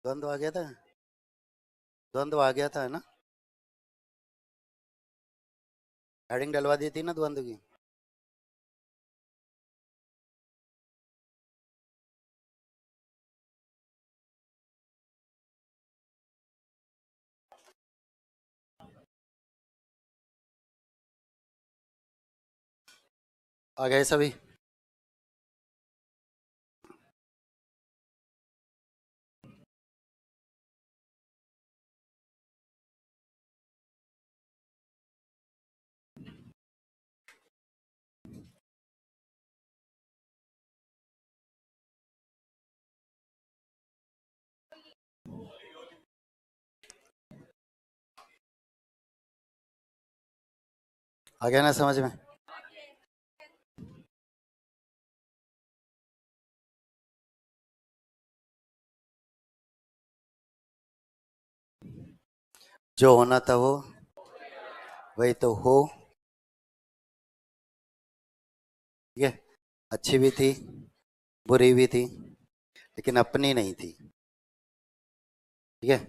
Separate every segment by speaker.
Speaker 1: द्वंद्व आ गया था। द्वंद्व आ गया था, है ना। हेडिंग डलवा दी थी ना द्वंद्व की। आ गए सभी। आ गया ना समझ में। जो होना था वो वही तो हो। ठीक है। अच्छी भी थी, बुरी भी थी, लेकिन अपनी नहीं थी। ठीक है।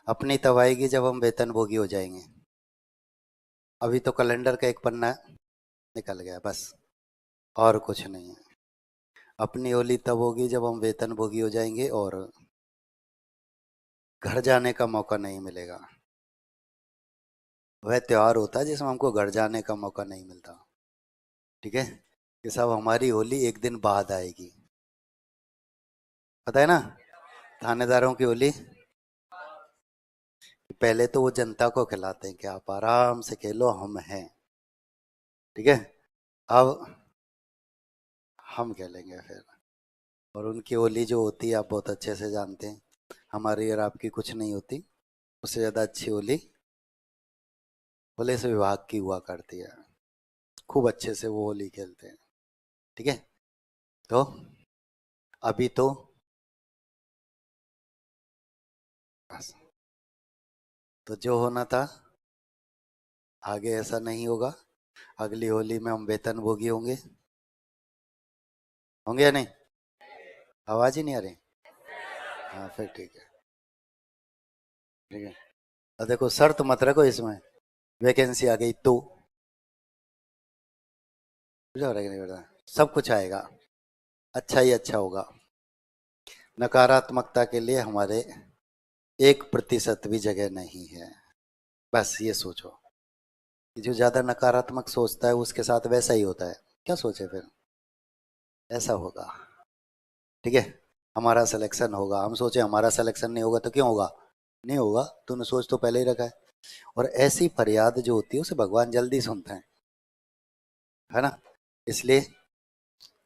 Speaker 1: अपनी तब आएगी जब हम वेतन भोगी हो जाएंगे। अभी तो कैलेंडर का एक पन्ना निकल गया बस, और कुछ नहीं है। अपनी होली तब होगी जब हम वेतन भोगी हो जाएंगे और घर जाने का मौका नहीं मिलेगा। वह त्योहार होता है जिसमें हमको घर जाने का मौका नहीं मिलता। ठीक है। कि साहब हमारी होली एक दिन बाद आएगी। पता है ना, थानेदारों की होली पहले तो वो जनता को खिलाते हैं कि आप आराम से खेलो, हम हैं। ठीक है। अब हम खेलेंगे फिर। और उनकी होली जो होती है आप बहुत अच्छे से जानते हैं, हमारी और आपकी कुछ नहीं होती। उससे ज़्यादा अच्छी होली पुलिस विभाग की हुआ करती है। खूब अच्छे से वो होली खेलते हैं। ठीक है। तो अभी तो बस, तो जो होना था आगे ऐसा नहीं होगा। अगली होली में हम वेतन भोगी होंगे। होंगे या नहीं? आवाज ही नहीं आ रही। हाँ फिर ठीक है। ठीक है। और देखो शर्त मत रखो इसमें, वैकेंसी आ गई तो बुझा रहा है कि नहीं बेटा। सब कुछ आएगा, अच्छा ही अच्छा होगा। नकारात्मकता के लिए हमारे 1% भी जगह नहीं है। बस ये सोचो कि जो ज्यादा नकारात्मक सोचता है उसके साथ वैसा ही होता है। क्या सोचे फिर, ऐसा होगा। ठीक है। हमारा सिलेक्शन होगा, हम सोचे हमारा सिलेक्शन नहीं होगा तो क्यों होगा। नहीं होगा, तूने सोच तो पहले ही रखा है। और ऐसी फरियाद जो होती है उसे भगवान जल्दी सुनते हैं, है ना। इसलिए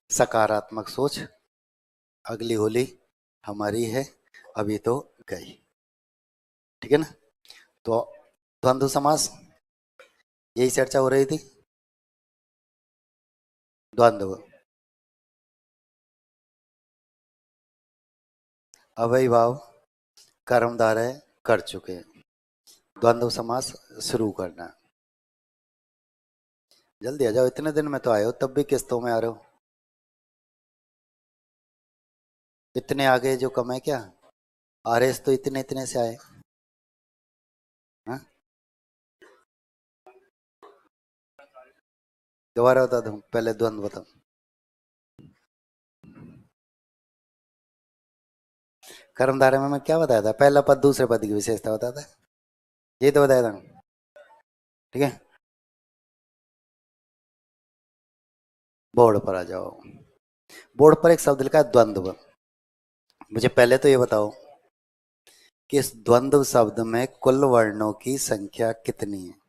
Speaker 1: सकारात्मक सोच। अगली होली हमारी है, अभी तो गई। ठीक है ना। तो द्वंद्व समास यही चर्चा हो रही थी। द्वंद्व अवयव भाव कर्मधारय कर चुके, द्वंद्व समास शुरू करना। जल्दी आ जाओ, इतने दिन में तो आए हो तब भी किस्तों में आ रहे हो। इतने आगे जो कम है क्या, आरएस तो इतने इतने से आए। हाँ? दोबारा बता दूं, पहले द्वंद्व बताओ। कर्मधारय में मैं क्या बताया था, पहला पद दूसरे पद की विशेषता बताया था, ये तो बताया था। ठीक है। बोर्ड पर आ जाओ। बोर्ड पर एक शब्द लिखा है द्वंद्व। मुझे पहले तो ये बताओ कि इस द्वंद्व शब्द में कुल वर्णों की संख्या कितनी है।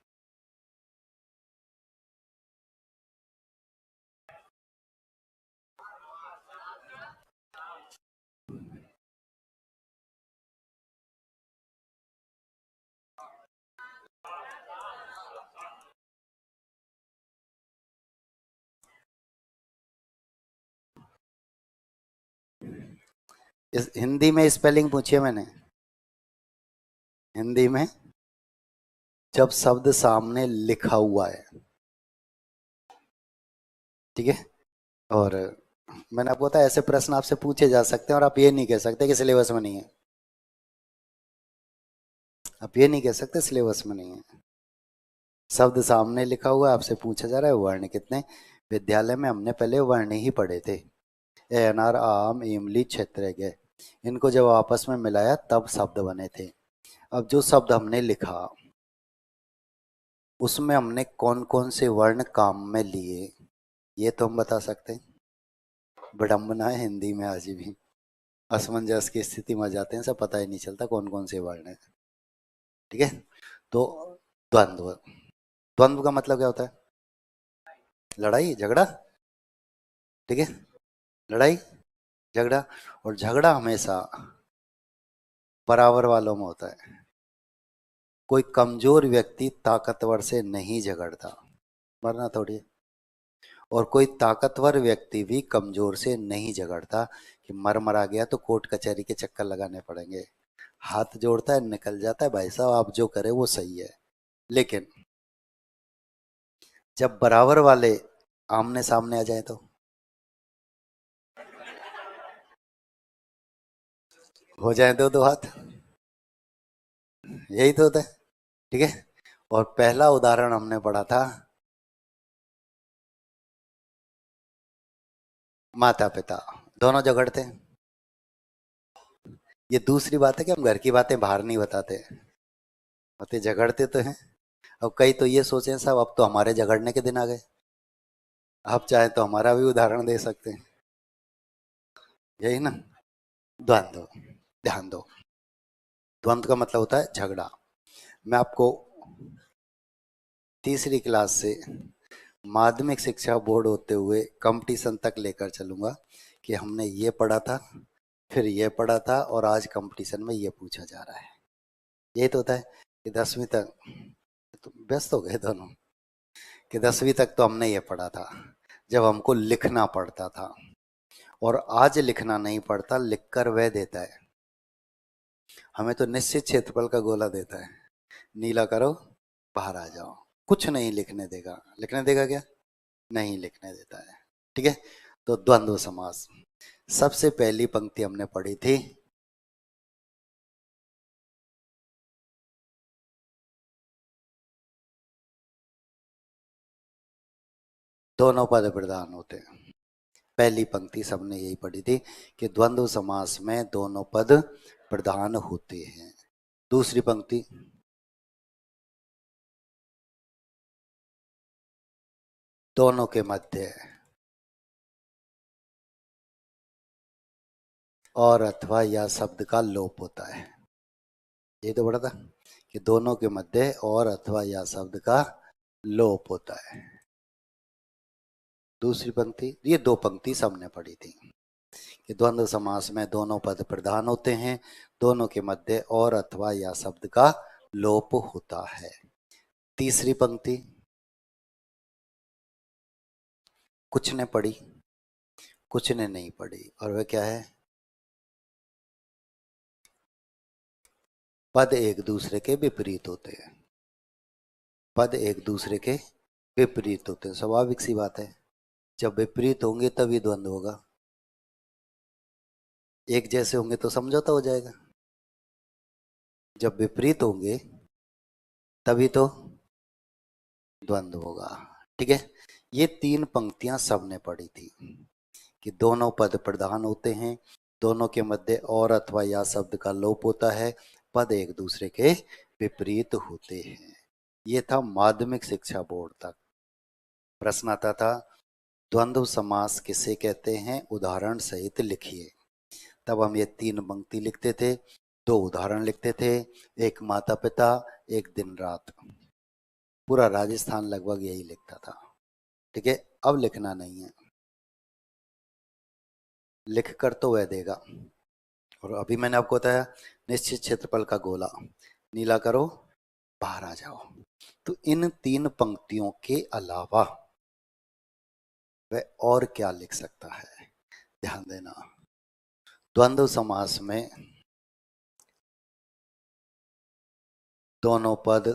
Speaker 1: इस हिंदी में स्पेलिंग पूछी है मैंने। हिंदी में जब शब्द सामने लिखा हुआ है। ठीक है। और मैंने आपको बताया ऐसे प्रश्न आपसे पूछे जा सकते हैं और आप ये नहीं कह सकते कि सिलेबस में नहीं है। अब ये नहीं कह सकते सिलेबस में नहीं है। शब्द सामने लिखा हुआ है, आपसे पूछा जा रहा है वर्ण कितने। विद्यालय में हमने पहले वर्ण ही पढ़े थे, ए अनार आम इमली क्षेत्रज्ञ, इनको जब आपस में मिलाया तब शब्द बने थे। अब जो शब्द हमने लिखा उसमें हमने कौन कौन से वर्ण काम में लिए, ये तो हम बता सकते हैं। विडम्बना है हिंदी में आज भी, असमंजस की स्थिति में जाते हैं, सब पता ही नहीं चलता कौन कौन से वर्ण है। ठीक है, तो द्वंद्व, द्वंद्व का मतलब क्या होता है? लड़ाई झगड़ा। ठीक है, लड़ाई झगड़ा, और झगड़ा हमेशा बराबर वालों में होता है। कोई कमजोर व्यक्ति ताकतवर से नहीं झगड़ता, मरना थोड़ी है। और कोई ताकतवर व्यक्ति भी कमजोर से नहीं झगड़ता कि मर मरा गया तो कोर्ट कचहरी के चक्कर लगाने पड़ेंगे। हाथ जोड़ता है निकल जाता है, भाई साहब आप जो करे वो सही है। लेकिन जब बराबर वाले आमने सामने आ जाए तो हो जाए दो दो हाथ, यही तो होता है। ठीक है, और पहला उदाहरण हमने पढ़ा था माता पिता दोनों झगड़ते हैं। ये दूसरी बात है कि हम घर की बातें बाहर नहीं बताते, होते झगड़ते तो हैं। अब कई तो ये सोचे साहब अब तो हमारे झगड़ने के दिन आ गए, आप चाहे तो हमारा भी उदाहरण दे सकते हैं, यही ना। द्वंद्व, ध्यान दो, द्वंद्व का मतलब होता है झगड़ा। मैं आपको तीसरी क्लास से माध्यमिक शिक्षा बोर्ड होते हुए कंपटीशन तक लेकर चलूंगा कि हमने ये पढ़ा था, फिर ये पढ़ा था, और आज कंपटीशन में ये पूछा जा रहा है। यही तो होता है कि 10वीं तक तो व्यस्त हो गए दोनों, कि 10वीं तक तो हमने ये पढ़ा था जब हमको लिखना पड़ता था, और आज लिखना नहीं पड़ता, लिखकर वह देता है। हमें तो निश्चित क्षेत्रफल का गोला देता है, नीला करो बाहर आ जाओ, कुछ नहीं लिखने देगा। लिखने देगा क्या? नहीं लिखने देता है। ठीक है, तो द्वंद्व समास, सबसे पहली पंक्ति हमने पढ़ी थी दोनों पद प्रधान होते हैं। पहली पंक्ति सबने यही पढ़ी थी कि द्वंद्व समास में दोनों पद प्रधान होते हैं। दूसरी पंक्ति दोनों के मध्य और अथवा या शब्द का लोप होता है। ये तो बड़ा था कि दोनों के मध्य और अथवा या शब्द का लोप होता है। दूसरी पंक्ति, ये दो पंक्ति सबने पढ़ी थी कि द्वंद्व समास में दोनों पद प्रधान होते हैं, दोनों के मध्य और अथवा या शब्द का लोप होता है। तीसरी पंक्ति कुछ ने पढ़ी, कुछ ने नहीं पढ़ी, और वह क्या है? पद एक दूसरे के विपरीत होते हैं, पद एक दूसरे के विपरीत होते हैं, स्वाभाविक सी बात है। जब विपरीत होंगे तभी द्वंद्व होगा, एक जैसे होंगे तो समझौता हो जाएगा, जब विपरीत होंगे तभी तो द्वंद्व होगा। ठीक है, ये तीन पंक्तियां सबने पढ़ी थी कि दोनों पद प्रधान होते हैं, दोनों के मध्य और अथवा या शब्द का लोप होता है, पद एक दूसरे के विपरीत होते हैं। ये था माध्यमिक शिक्षा बोर्ड तक। प्रश्न आता था द्वंद्व समास किसे कहते हैं, उदाहरण सहित लिखिए। तब हम ये तीन पंक्ति लिखते थे, दो उदाहरण लिखते थे, एक माता पिता, एक दिन रात। पूरा राजस्थान लगभग यही लिखता था। ठीक है, अब लिखना नहीं है, लिख कर तो वह देगा। और अभी मैंने आपको बताया निश्चित क्षेत्रफल का गोला, नीला करो बाहर आ जाओ। तो इन तीन पंक्तियों के अलावा वह और क्या लिख सकता है, ध्यान देना। द्वंद्व समास में दोनों पद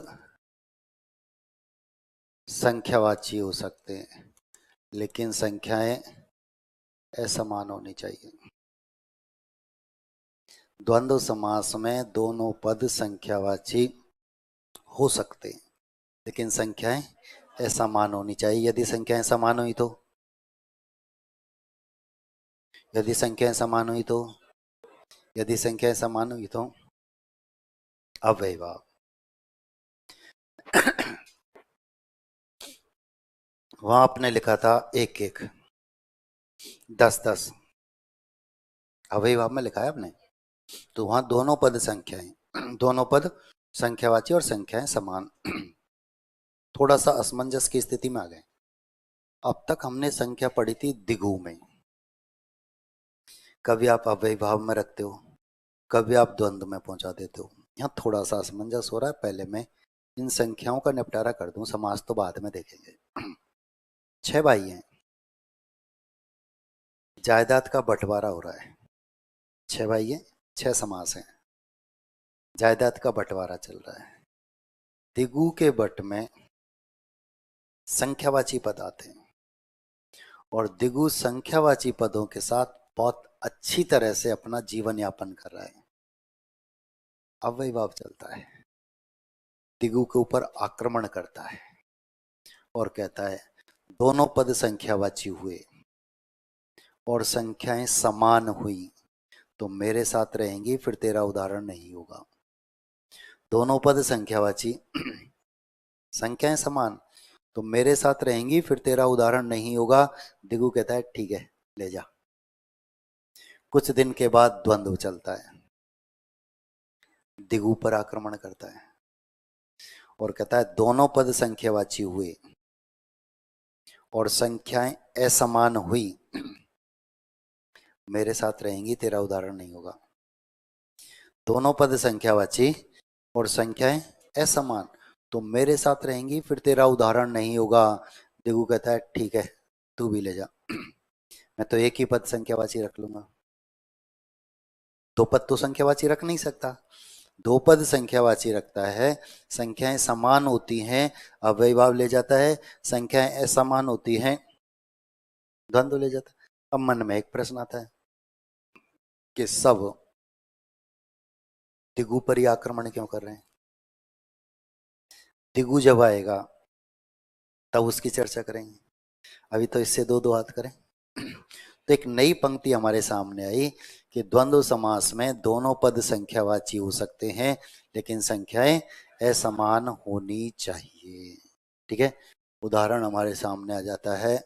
Speaker 1: संख्यावाची हो सकते हैं, लेकिन संख्याएं असमान होनी चाहिए। द्वंद्व समास में दोनों पद संख्यावाची हो सकते, लेकिन संख्याएं असमान होनी चाहिए। यदि संख्याएं समान हुई तो, यदि संख्याएं समान हुई तो, यदि संख्याएं समान हुई तो अव्ययभाव। वहां आपने लिखा था 1 1, 10 10, अव्ययभाव में लिखा है आपने, तो वहां दोनों पद संख्याएं दोनों पद संख्यावाची और संख्याएं समान। थोड़ा सा असमंजस की स्थिति में आ गए। अब तक हमने संख्या पढ़ी थी द्विगु में, कभी आप अव्ययभाव में रखते हो, कभी आप द्वंद्व में पहुंचा देते हो। यहाँ थोड़ा सा असमंजस हो रहा है। पहले मैं इन संख्याओं का निपटारा कर दूं, समास तो बाद में देखेंगे। 6 भाई हैं, जायदाद का बंटवारा हो रहा है। 6 भाई हैं, 6 समास हैं, जायदाद का बंटवारा चल रहा है। द्विगु के बट में संख्यावाची पद आते हैं और द्विगु संख्यावाची पदों के साथ बहुत अच्छी तरह से अपना जीवन यापन कर रहा है। अव्ययभाव चलता है, द्विगु के ऊपर आक्रमण करता है और कहता है दोनों पद संख्यावाची हुए और संख्याएं समान हुई तो मेरे साथ रहेंगी, फिर तेरा उदाहरण नहीं होगा। दोनों पद संख्यावाची संख्याएं समान तो मेरे साथ रहेंगी, फिर तेरा उदाहरण नहीं होगा। दिगु कहता है ठीक है ले जा। कुछ दिन के बाद द्वंद्व चलता है, दिगु पर आक्रमण करता है और कहता है दोनों पद संख्यावाची हुए और संख्याएं असमान हुई, मेरे साथ रहेंगी, तेरा उदाहरण नहीं होगा। दोनों पद संख्यावाची और संख्याएं असमान तो मेरे साथ रहेंगी, फिर तेरा उदाहरण नहीं होगा। दिगु कहता है ठीक है तू भी ले जा। मैं तो एक ही पद संख्यावाची रख लूंगा, दो पद तो संख्यावाची रख नहीं सकता। दो पद संख्यावाची रखता है, संख्याएं समान होती हैं, अव्ययभाव ले जाता है। संख्याएं असमान होती हैं, द्वंद्व ले जाता है। अब मन में एक प्रश्न आता है कि सब दिगु पर ही आक्रमण क्यों कर रहे हैं? दिगु जब आएगा तब उसकी चर्चा करेंगे, अभी तो इससे दो दो हाथ करें। तो एक नई पंक्ति हमारे सामने आई कि द्वंद्व समास में दोनों पद संख्यावाची हो सकते हैं, लेकिन संख्याएं असमान होनी चाहिए। ठीक है, उदाहरण हमारे सामने आ जाता है।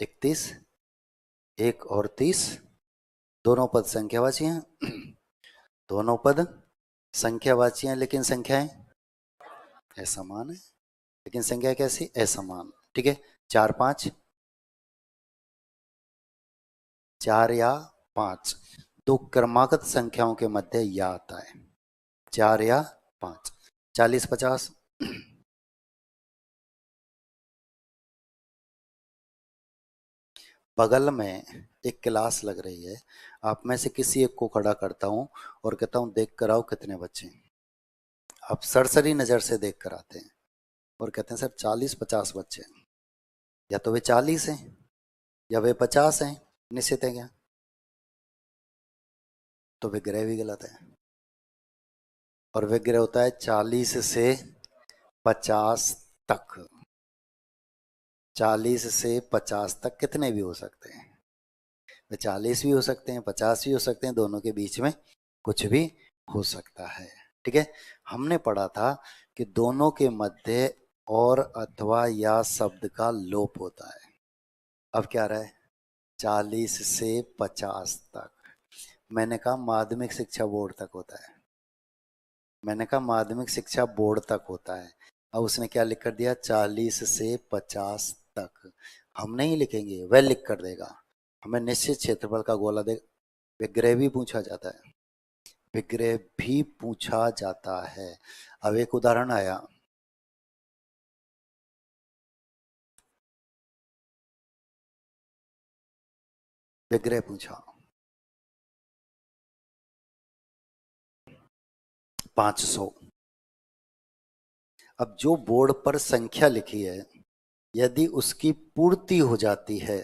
Speaker 1: इकतीस, 1 और 30, दोनों पद संख्यावाची हैं। दोनों पद संख्यावाची हैं लेकिन संख्याएं असमान है। लेकिन संख्या कैसी? असमान। ठीक है, 4 5, 4 या 5, दो क्रमागत संख्याओं के मध्य या आता है, 4 या 5। 40 50, बगल में एक क्लास लग रही है, आप में से किसी एक को खड़ा करता हूं और कहता हूं देख कर आओ कितने बच्चे हैं। आप सरसरी नजर से देख कर आते हैं और कहते हैं सर 40 50 बच्चे हैं। या तो वे 40 हैं या वे 50 हैं, निश्चित है क्या? तो विग्रह भी गलत है। और विग्रह होता है 40 से 50 तक। 40 से 50 तक कितने भी हो सकते हैं, वे 40 भी हो सकते हैं, 50 भी हो सकते हैं, दोनों के बीच में कुछ भी हो सकता है। ठीक है, हमने पढ़ा था कि दोनों के मध्य और अथवा या शब्द का लोप होता है। अब क्या रहा है? 40 से 50 तक। मैंने कहा माध्यमिक शिक्षा बोर्ड तक होता है, मैंने कहा माध्यमिक शिक्षा बोर्ड तक होता है। अब उसने क्या लिख कर दिया? 40 से 50 तक। हम नहीं लिखेंगे, वह लिख कर देगा। हमें निश्चित क्षेत्रफल का गोला दे। विग्रह भी पूछा जाता है, विग्रह भी पूछा जाता है। अब एक उदाहरण आया, विग्रह पूछा 500। अब जो बोर्ड पर संख्या लिखी है, यदि उसकी पूर्ति हो जाती है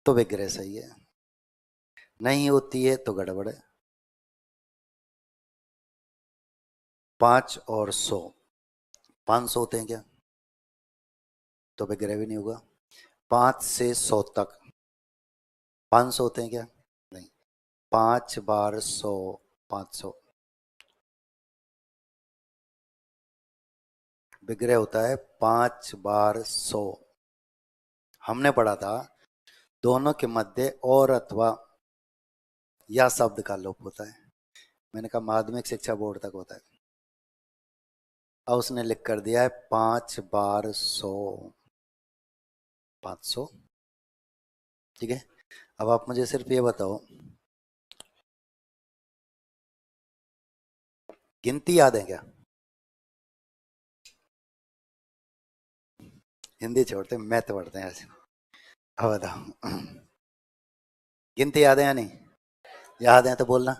Speaker 1: तो विग्रह सही है, नहीं होती है तो गड़बड़ है। 5 और 100, 500 होते हैं क्या? तो विग्रह भी नहीं होगा। 5 से 100 तक 500 होते हैं क्या? नहीं। 5 बार 100, 500। विग्रह होता है 5 बार 100। हमने पढ़ा था दोनों के मध्य और अथवा या शब्द का लोप होता है। मैंने कहा माध्यमिक शिक्षा बोर्ड तक होता है। अब उसने लिख कर दिया है 5 बार 100, 500। ठीक है। अब आप मुझे सिर्फ ये बताओ, गिनती याद है क्या? हिंदी छोड़ते हैं, मैथ पढ़ते हैं आज। अब बताओ, गिनती याद है या नहीं? याद है तो बोलना।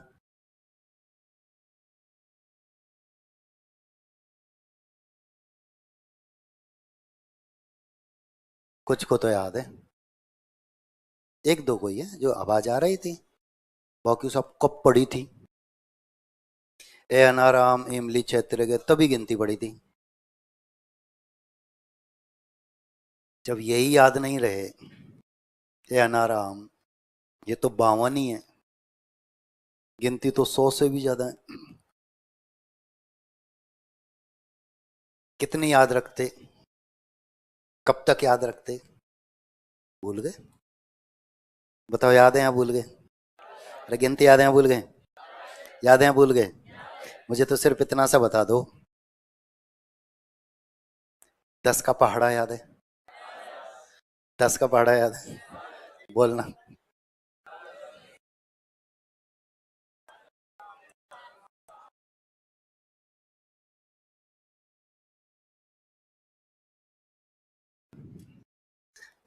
Speaker 1: कुछ को तो याद है, एक दो को ही है जो आवाज आ रही थी, बाकी सब कब पढ़ी थी? ए अनाराम इमली चैत्र के तभी गिनती पड़ी थी। जब यही याद नहीं रहे, ए अनाराम, ये तो 52 ही है, गिनती तो 100 से भी ज्यादा है। कितनी याद रखते? कब तक याद रखते? भूल गए? बताओ, याद है या भूल गए? अरे गिनती याद है या भूल गए? याद है या भूल गए? मुझे तो सिर्फ इतना सा बता दो, 10 का पहाड़ा याद है? 10 का पहाड़ा याद है? बोलना।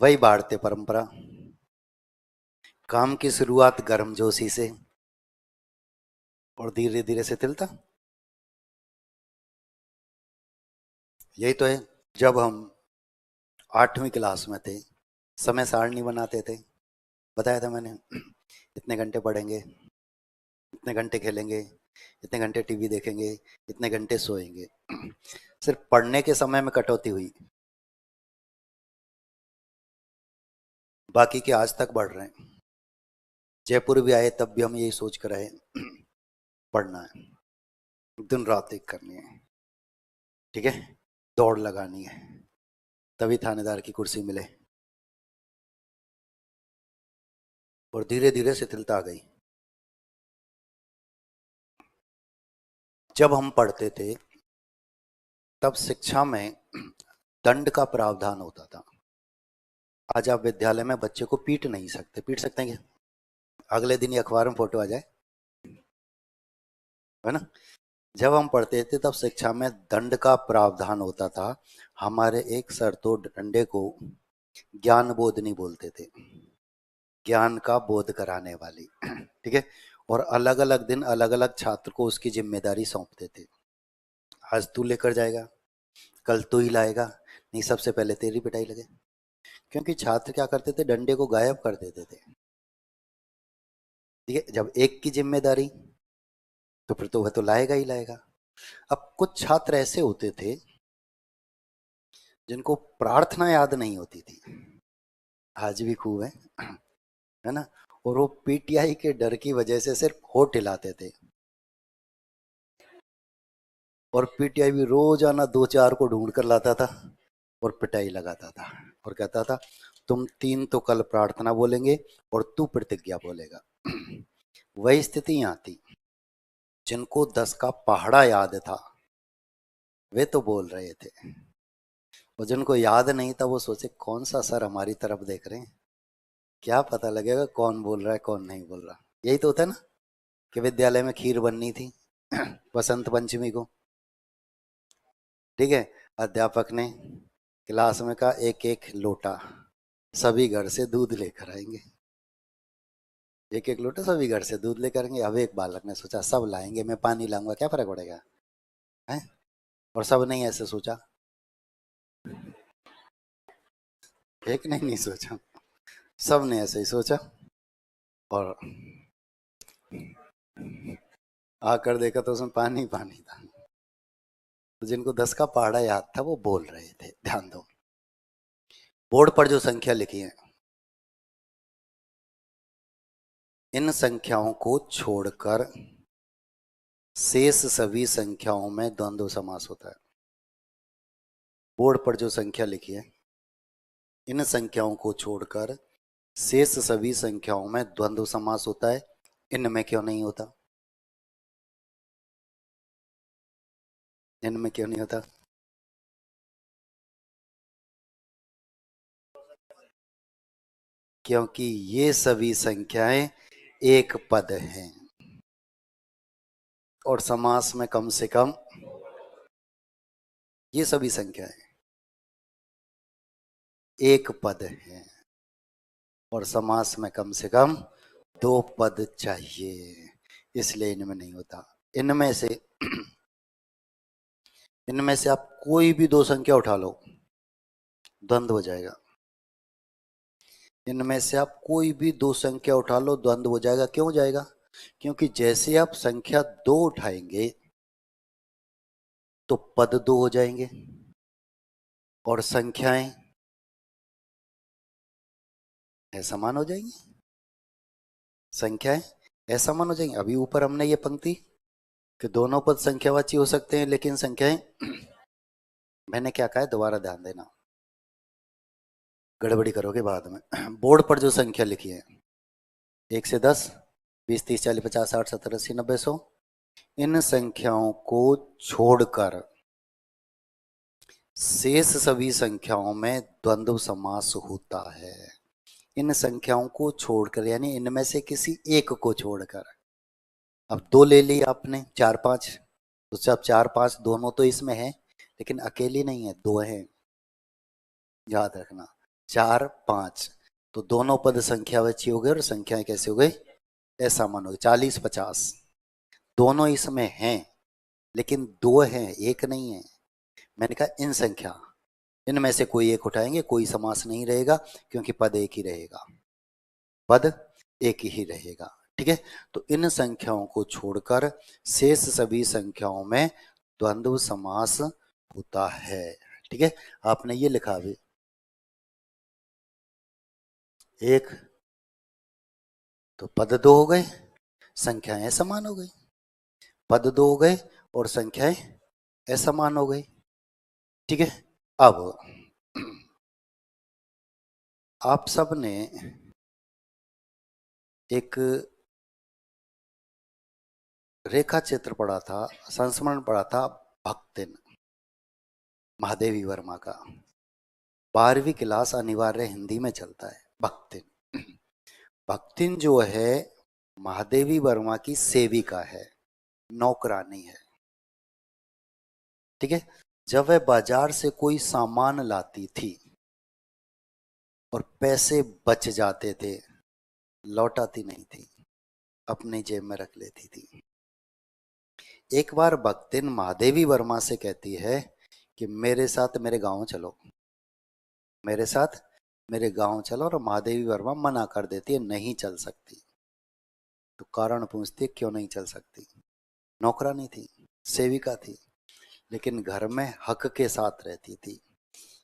Speaker 1: वही भारतीय परंपरा, काम की शुरुआत गर्मजोशी से और धीरे धीरे शिथिलता। यही तो है। जब हम 8वीं क्लास में थे, समय सारणी बनाते थे, बताया था मैंने, इतने घंटे पढ़ेंगे, इतने घंटे खेलेंगे, इतने घंटे टीवी देखेंगे, इतने घंटे सोएंगे। सिर्फ पढ़ने के समय में कटौती हुई, बाकी के आज तक बढ़ रहे हैं। जयपुर भी आए तब भी हम यही सोच कर आए, पढ़ना है, दिन रात एक करनी है। ठीक है, दौड़ लगानी है, तभी थानेदार की कुर्सी मिले। और धीरे धीरे शिथिलता आ गई। जब हम पढ़ते थे तब शिक्षा में दंड का प्रावधान होता था। आज आप विद्यालय में बच्चे को पीट नहीं सकते, पीट सकते हैं क्या? अगले दिन ही अखबार में फोटो आ जाए, है ना? जब हम पढ़ते थे तब शिक्षा में दंड का प्रावधान होता था। हमारे एक सर तो डंडे को ज्ञान बोधनी बोलते थे, ज्ञान का बोध कराने वाली। ठीक है। और अलग अलग दिन अलग अलग छात्र को उसकी जिम्मेदारी सौंपते थे। आज तू लेकर जाएगा, कल तू ही लाएगा, नहीं सबसे पहले तेरी पिटाई लगे। क्योंकि छात्र क्या करते थे, डंडे को गायब कर देते थे। ठीक है, जब एक की जिम्मेदारी, तो फिर तो वह तो लाएगा ही लाएगा। अब कुछ छात्र ऐसे होते थे जिनको प्रार्थना याद नहीं होती थी, आज भी खूब है ना? और वो पीटीआई के डर की वजह से सिर्फ होठ हिलाते थे, और पीटीआई भी रोजाना दो चार को ढूंढ कर लाता था और पिटाई लगाता था, और कहता था तुम तीन तो कल प्रार्थना बोलेंगे और तू प्रतिज्ञा बोलेगा। वही स्थिति यहाँ थी। जिनको 10 का पहाड़ा याद था वे तो बोल रहे थे, और जिनको याद नहीं था वो सोचे कौन सा सर हमारी तरफ देख रहे हैं, क्या पता लगेगा कौन बोल रहा है कौन नहीं बोल रहा। यही तो होता है ना, कि विद्यालय में खीर बननी थी बसंत पंचमी को। ठीक है, अध्यापक ने क्लास में कहा एक एक लोटा सभी घर से दूध लेकर आएंगे, एक एक लोटा सभी घर से दूध लेकर आएंगे। अब एक बालक ने सोचा सब लाएंगे, मैं पानी लाऊंगा, क्या फर्क पड़ेगा, है? और सब नहीं ऐसे सोचा, एक ने नहीं सोचा, सब ने ऐसे ही सोचा और आकर देखा तो उसमें पानी पानी था। तो जिनको 10 का पहाड़ा याद था वो बोल रहे थे, ध्यान दो। बोर्ड पर जो संख्या लिखी है, इन संख्याओं को छोड़कर शेष सभी संख्याओं में द्वंद्व समास होता है। बोर्ड पर जो संख्या लिखी है, इन संख्याओं को छोड़कर शेष सभी संख्याओं में द्वंद्व समास होता है, इनमें क्यों नहीं होता? इनमें क्यों नहीं होता? क्योंकि ये सभी संख्याएं एक पद हैं और समास में कम से कम, ये सभी संख्याएं एक पद हैं और समास में कम से कम 2 पद चाहिए, इसलिए इनमें नहीं होता। इनमें से आप कोई भी 2 संख्या उठा लो, द्वंद्व हो जाएगा। इनमें से आप कोई भी 2 संख्या उठा लो, द्वंद्व हो जाएगा। क्यों हो जाएगा? क्योंकि जैसे आप संख्या 2 उठाएंगे तो पद 2 हो जाएंगे और संख्याएं असमान हो जाएंगी। संख्याएं असमान हो जाएंगी। अभी ऊपर हमने ये पंक्ति कि दोनों पद संख्यावाची हो सकते हैं लेकिन संख्याएं मैंने क्या कहा है, दोबारा ध्यान देना, गड़बड़ी करोगे बाद में। बोर्ड पर जो संख्या लिखी है 1 से 10, 20, 30, 40, 50, 60, 70, 80, 90, 100, इन संख्याओं को छोड़कर शेष सभी संख्याओं में द्वंद्व समास होता है। इन संख्याओं को छोड़कर यानी इनमें से किसी एक को छोड़कर। अब 2 ले ली आपने, 4, 5, तो सब 4, 5 दोनों तो इसमें है लेकिन अकेली नहीं है, 2 है, याद रखना। 4, 5 तो दोनों पद संख्यावाची हो गए और संख्याएं कैसे हो गई? असमान हो गई। 40, 50 दोनों इसमें हैं लेकिन 2 हैं, एक नहीं है। मैंने कहा इन संख्या, इनमें से कोई एक उठाएंगे, कोई समास नहीं रहेगा क्योंकि पद एक ही रहेगा, पद एक ही रहेगा। ठीक है, तो इन संख्याओं को छोड़कर शेष सभी संख्याओं में द्वंद्व समास होता है। ठीक है, आपने ये लिखा अभी, एक तो पद 2 हो गए, संख्याएं समान हो गई। पद 2 हो गए और संख्याएं असमान हो गई। ठीक है, अब आप सब ने एक रेखा चित्र पढ़ा था, संस्मरण पढ़ा था, भक्तिन, महादेवी वर्मा का। 12वीं क्लास अनिवार्य हिंदी में चलता है भक्तिन। भक्तिन जो है महादेवी वर्मा की सेविका है, नौकरानी है। ठीक है, जब वह बाजार से कोई सामान लाती थी और पैसे बच जाते थे, लौटाती नहीं थी, अपनी जेब में रख लेती थी। एक बार भक्तिन महादेवी वर्मा से कहती है कि मेरे साथ मेरे गांव चलो, मेरे साथ मेरे गांव चलो, और महादेवी वर्मा मना कर देती है, नहीं चल सकती। तो कारण पूछती है क्यों नहीं चल सकती? नौकरानी थी, सेविका थी, लेकिन घर में हक के साथ रहती थी।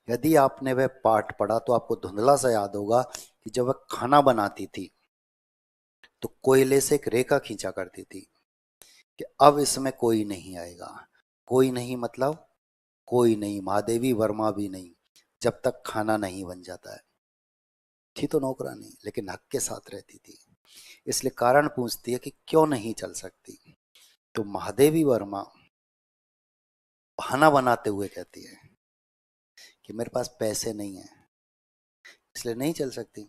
Speaker 1: यदि आपने वह पाठ पढ़ा तो आपको धुंधला सा याद होगा कि जब वह खाना बनाती थी तो कोयले से एक रेखा खींचा करती थी कि अब इसमें कोई नहीं आएगा। कोई नहीं मतलब कोई नहीं, महादेवी वर्मा भी नहीं, जब तक खाना नहीं बन जाता है। थी तो नौकरानी लेकिन हक के साथ रहती थी, इसलिए कारण पूछती है कि क्यों नहीं चल सकती। तो महादेवी वर्मा बहाना बनाते हुए कहती है कि मेरे पास पैसे नहीं है इसलिए नहीं चल सकती।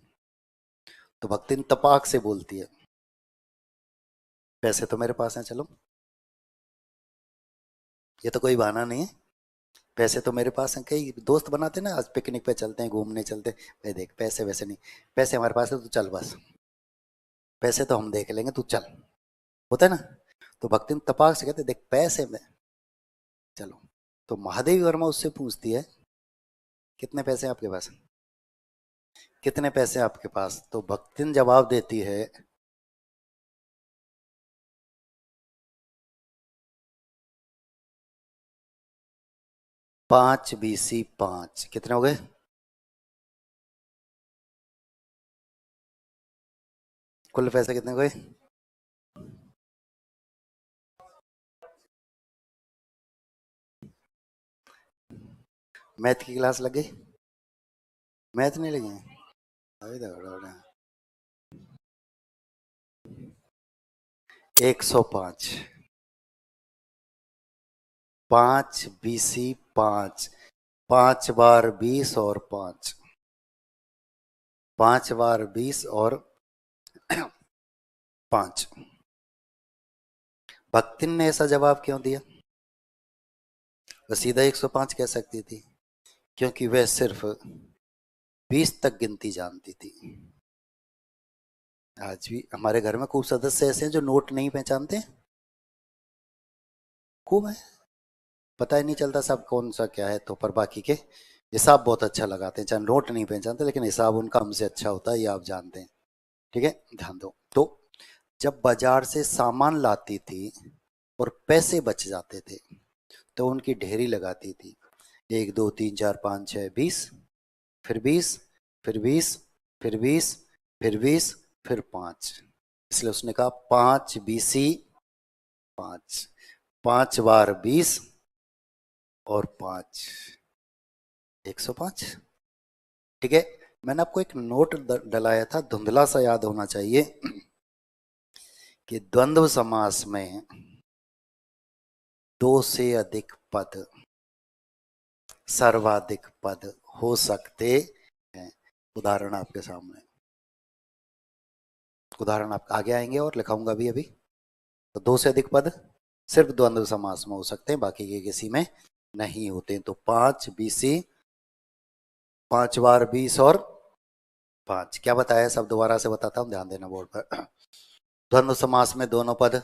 Speaker 1: तो भक्तिन तपाक से बोलती है पैसे तो मेरे पास हैं, चलो। ये तो कोई बहाना नहीं है, पैसे तो मेरे पास हैं। कई दोस्त बनाते ना, आज पिकनिक पे चलते हैं, घूमने चलते हैं, भाई देख पैसे वैसे नहीं, पैसे हमारे पास है तो चल बस, पैसे तो हम देख लेंगे, तू चल, होता है ना। तो भक्तिन तपाक से कहते देख पैसे में, चलो। तो महादेवी वर्मा उससे पूछती है कितने पैसे हैं आपके पास? कितने पैसे आपके पास? तो भक्तिन जवाब देती है 5 BC 5। कितने हो गए? कुल पैसे कितने हो गए? मैथ की क्लास लग गई? मैथ नहीं लगी? अरे दौड़ा 105। 5 BC 5। 5 बार 20 और 5। 5 बार 20 और 5। भक्तिन ने ऐसा जवाब क्यों दिया? वह सीधा 105 कह सकती थी, क्योंकि वह सिर्फ 20 तक गिनती जानती थी। आज भी हमारे घर में खूब सदस्य ऐसे हैं जो नोट नहीं पहचानते। खूब है, पता ही नहीं चलता सब कौन सा क्या है। तो पर बाकी के हिसाब बहुत अच्छा लगाते हैं, चाहे नोट नहीं पहचानते, लेकिन हिसाब उनका हमसे अच्छा होता है, ये आप जानते हैं। ठीक है, ध्यान दो। तो जब बाजार से सामान लाती थी और पैसे बच जाते थे तो उनकी ढेरी लगाती थी। 1 2 3 4 5 6 20, फिर 20, फिर 20, फिर 20, फिर 20, फिर 5। इसलिए उसने कहा 5 BC 5। 5 बार 20 और 5, 105। ठीक है, मैंने आपको एक नोट डलाया था, धुंधला सा याद होना चाहिए, कि द्वंद्व समास में 2 से अधिक पद, सर्वाधिक पद हो सकते हैं। उदाहरण आपके सामने, उदाहरण आप आगे आएंगे और लिखाऊंगा भी अभी। तो 2 से अधिक पद सिर्फ द्वंद्व समास में हो सकते हैं, बाकी के किसी में नहीं होते। तो 5 BC 5 बार 20 और 5। क्या बताया सब दोबारा से बताता हूं, ध्यान देना बोर्ड पर। द्वंद्व समास में दोनों पद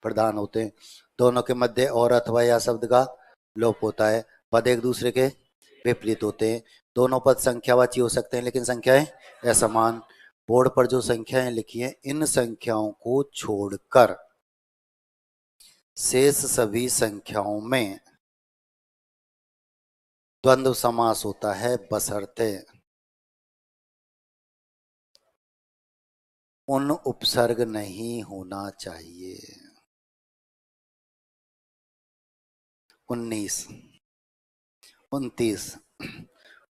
Speaker 1: प्रधान होते हैं, दोनों के मध्य और अथवा या शब्द का लोप होता है, पद एक दूसरे के विपरीत होते हैं, दोनों पद संख्यावाची हो सकते हैं लेकिन संख्याएं असमान। बोर्ड पर जो संख्याएं लिखी हैं, इन संख्याओं को छोड़कर शेष सभी संख्याओं में द्वंद्व समास होता है, बशर्ते उन उपसर्ग नहीं होना चाहिए। 19, 29,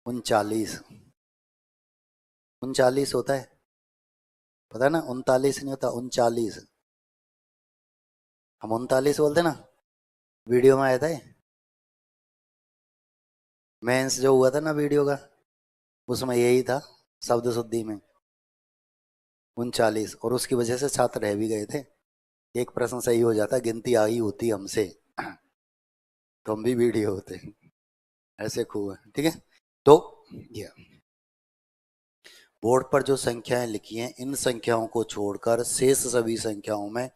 Speaker 1: 39। 39 होता है, पता है ना? 39 नहीं होता, 39। हम 39 बोलते ना, वीडियो में आया था ये, मेंस जो हुआ था ना वीडियो का, उसमें यही था शब्द शुद्धि में 39। और उसकी वजह से छात्र रह भी गए थे। एक प्रश्न सही हो जाता, गिनती आई होती हमसे तो हम भी वीडियो होते, ऐसे खूब है। ठीक है, तो ये बोर्ड पर जो संख्याएं लिखी हैं, इन संख्याओं को छोड़कर शेष सभी संख्याओं में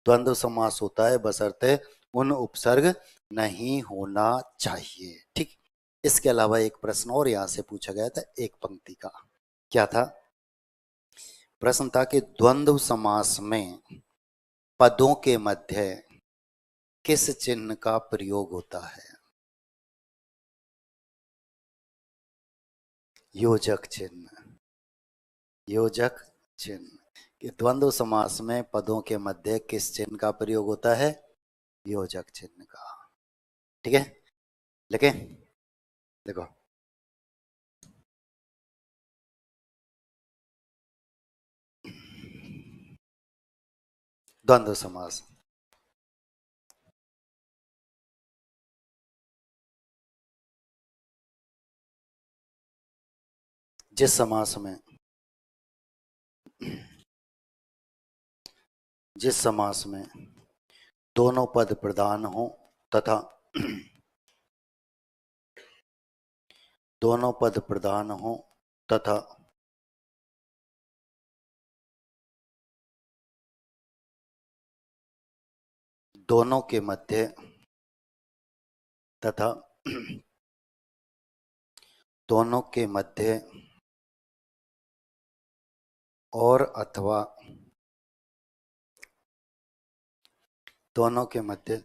Speaker 1: द्वंद्व समास होता है, बशर्ते उन उपसर्ग नहीं होना चाहिए। ठीक, इसके अलावा एक प्रश्न और यहां से पूछा गया था, एक पंक्ति का। क्या था प्रश्न? था कि द्वंद्व समास में पदों के मध्य किस चिन्ह का प्रयोग होता है? योजक चिन्ह। योजक चिन्ह, कि द्वंद्व समास में पदों के मध्य किस चिन्ह का प्रयोग होता है? योजक चिन्ह का। ठीक है, लिखें, देखो। द्वंद्व समास, जिस समास में, जिस समास में दोनों पद प्रधान हो तथा दोनों पद प्रधान हो तथा दोनों के मध्य तथा दोनों के मध्य और अथवा दोनों के मध्य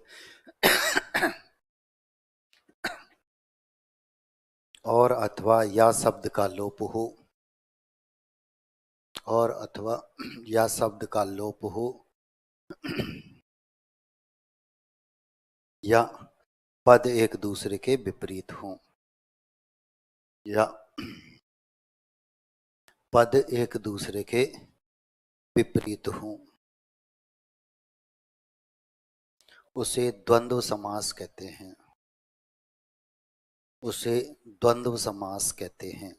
Speaker 1: और अथवा या शब्द का लोप हो, और अथवा या शब्द का लोप हो, या पद एक दूसरे के विपरीत हों, या पद एक दूसरे के विपरीत हों, उसे द्वंद्व समास कहते हैं। उसे द्वंद्व समास कहते हैं।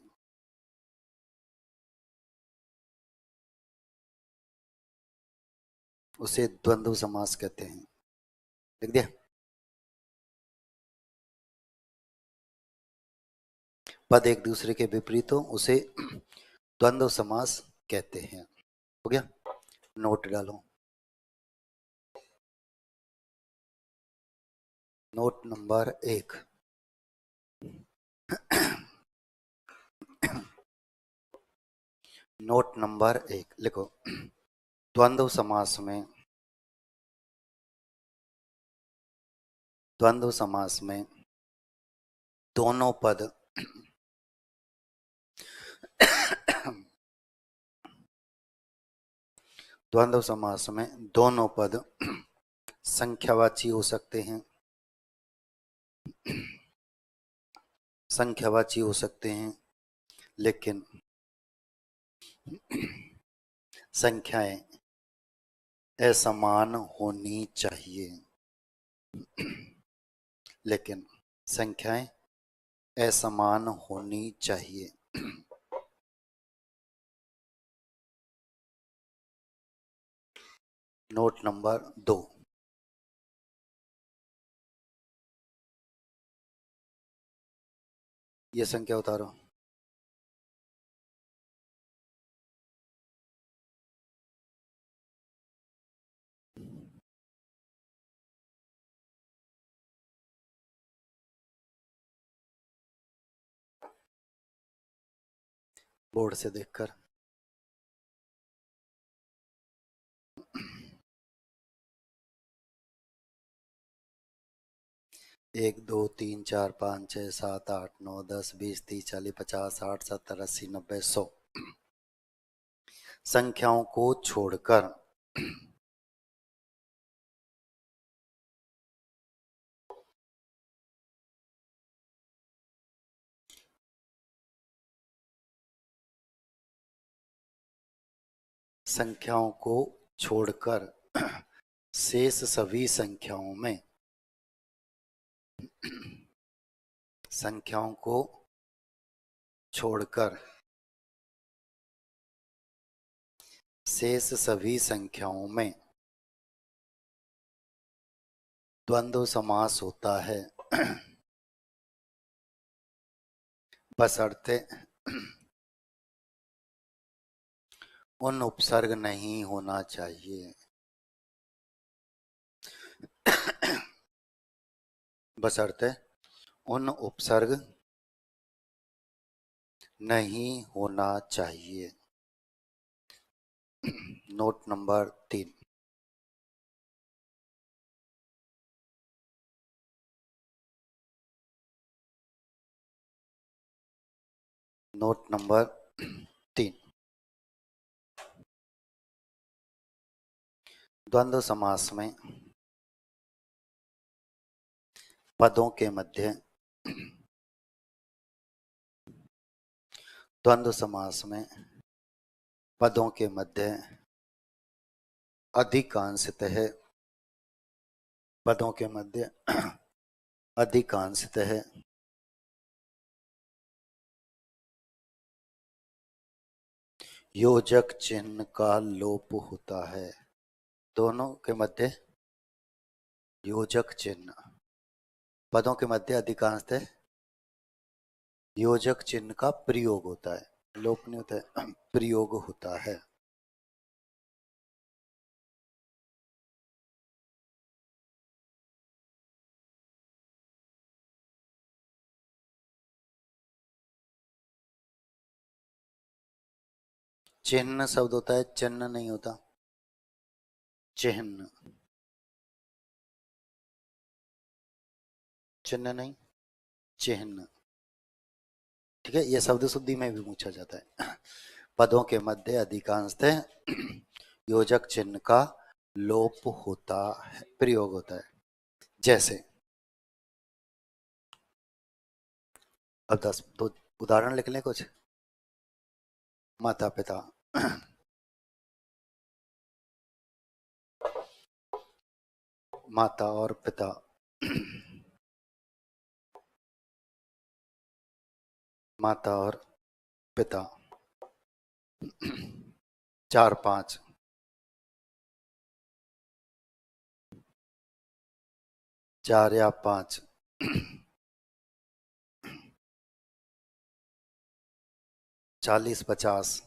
Speaker 1: उसे द्वंद्व समास कहते हैं। लिख दिया। पद एक दूसरे के विपरीत हो उसे द्वंद्व समास कहते हैं। हो गया। नोट डालो। Note number 1। नोट नंबर 1 लिखो। द्वंद्व समास में, द्वंद्व समास में दोनों पद द्वंद्व समास में दोनों पद संख्यावाची हो सकते हैं। संख्यावाची हो सकते हैं, लेकिन संख्याएं असमान होनी चाहिए। लेकिन संख्याएं असमान होनी चाहिए। Note number 2। ये संख्या उतारो। बोर्ड से देखकर। एक दो तीन चार पाँच छः सात आठ नौ 10 20 30 40 50 60 70 80 90 100 संख्याओं को छोड़कर संख्याओं को छोड़कर शेष सभी संख्याओं में, संख्याओं को छोड़कर शेष सभी संख्याओं में द्वंद्व समास होता है। बशर्ते उन उपसर्ग नहीं होना चाहिए। बशर्ते उन उपसर्ग नहीं होना चाहिए। Note number 3। Note number 3। द्वंद्व समास में पदों के मध्य, द्वंद्व समास में पदों के मध्य अधिकांशतः, पदों के मध्य अधिकांशतः योजक चिन्ह का लोप होता है। दोनों के मध्य योजक चिन्ह, पदों के मध्य अधिकांशतः योजक चिन्ह का प्रयोग होता है। लोप नहीं होता है, प्रयोग होता है। चिन्ह शब्द होता है, चिन्ह नहीं होता। चिन्ह, चिन्ह नहीं, चिन्ह। ठीक है, ये शब्द शुद्धि में भी पूछा जाता है। पदों के मध्य अधिकांशतः योजक चिन्ह का लोप होता है, प्रयोग होता है। जैसे अब 10 तो उदाहरण लिख लें कुछ। माता पिता, माता और पिता, माता और पिता, 4 5, 4 या 5, 40 50,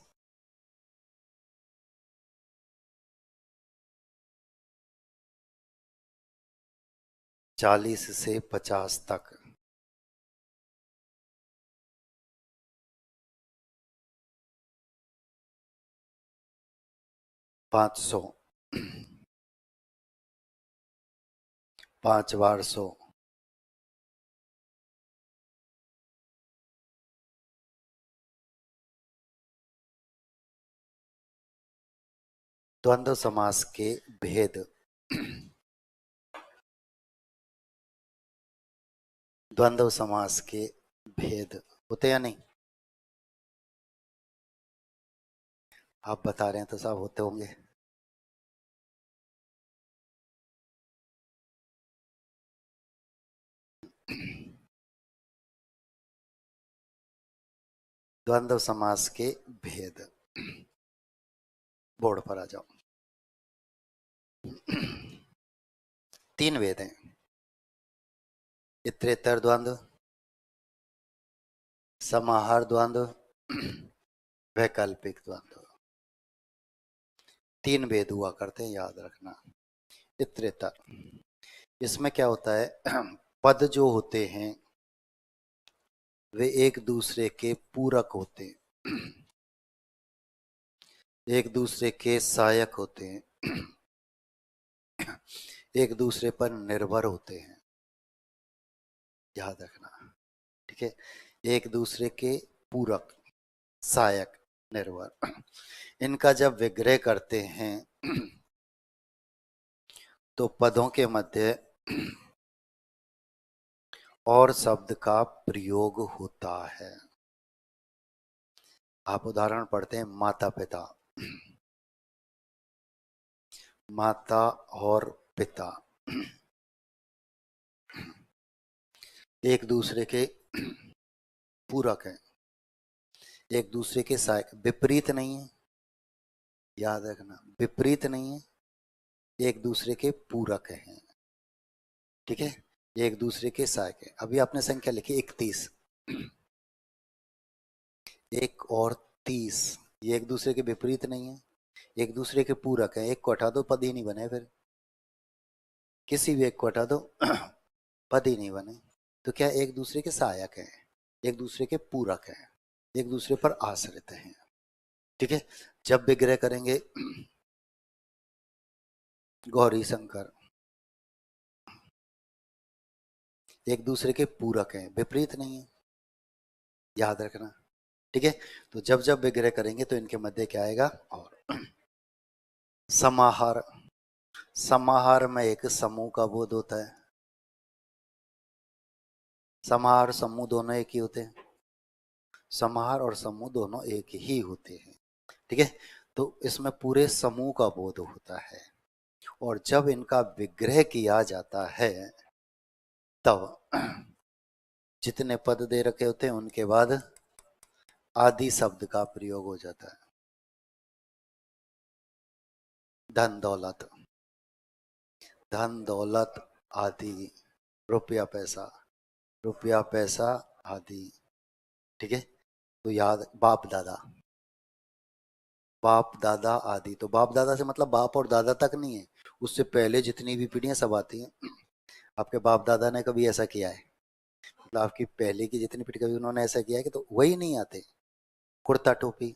Speaker 1: 40 से 50 तक, 500, 5 बार 100, द्वंद्व समास के भेद। द्वंद्व समास के भेद होते या नहीं? आप बता रहे हैं तो सब होते होंगे। द्वंद्व समास के भेद, बोर्ड पर आ जाओ। 3 भेद हैं। इतरेतर द्वंद्व, समाहार द्वंद्व, वैकल्पिक द्वंद्व। 3 भेद हुआ करते हैं, याद रखना। इतरेतर, इसमें क्या होता है, पद जो होते हैं वे एक दूसरे के पूरक होते हैं, एक दूसरे के सहायक होते हैं, एक दूसरे पर निर्भर होते हैं, याद रखना। ठीक है, एक दूसरे के पूरक, सहायक, निर्भर। इनका जब विग्रह करते हैं तो पदों के मध्य और शब्द का प्रयोग होता है। आप उदाहरण पढ़ते हैं, माता पिता, माता और पिता एक दूसरे के पूरक हैं, एक दूसरे के सहायक, विपरीत नहीं है, याद रखना, विपरीत नहीं है, एक दूसरे के पूरक हैं। ठीक है, एक दूसरे के सहायक है। अभी आपने संख्या लिखी 31, 1 और 30, ये एक दूसरे के विपरीत नहीं है, एक दूसरे के पूरक है। एक को हटा दो, पद ही नहीं बने, फिर किसी भी एक को हटा दो पद ही नहीं बने। तो क्या एक दूसरे के सहायक हैं, एक दूसरे के पूरक हैं, एक दूसरे पर आश्रित हैं। ठीक है, जब विग्रह करेंगे गौरी शंकर, एक दूसरे के पूरक हैं, विपरीत नहीं है, याद रखना। ठीक है, तो जब जब विग्रह करेंगे तो इनके मध्य क्या आएगा, और समाहार, समाहार में एक समूह का बोध होता है। समाहार समूह दोनों एक ही होते हैं, समाहार और समूह दोनों एक ही होते हैं। ठीक है, तो इसमें पूरे समूह का बोध होता है, और जब इनका विग्रह किया जाता है तब जितने पद दे रखे होते हैं उनके बाद आदि शब्द का प्रयोग हो जाता है। धन दौलत, धन दौलत आदि, रुपया पैसा, रुपया पैसा आदि। ठीक है, तो याद, बाप दादा, बाप दादा आदि। तो बाप दादा से मतलब बाप और दादा तक नहीं है, उससे पहले जितनी भी पीढ़ियां सब आती हैं। आपके बाप दादा ने कभी ऐसा किया है, मतलब आपकी पहले की जितनी पीढ़ी कभी उन्होंने ऐसा किया है कि, तो वही नहीं आते। कुर्ता टोपी,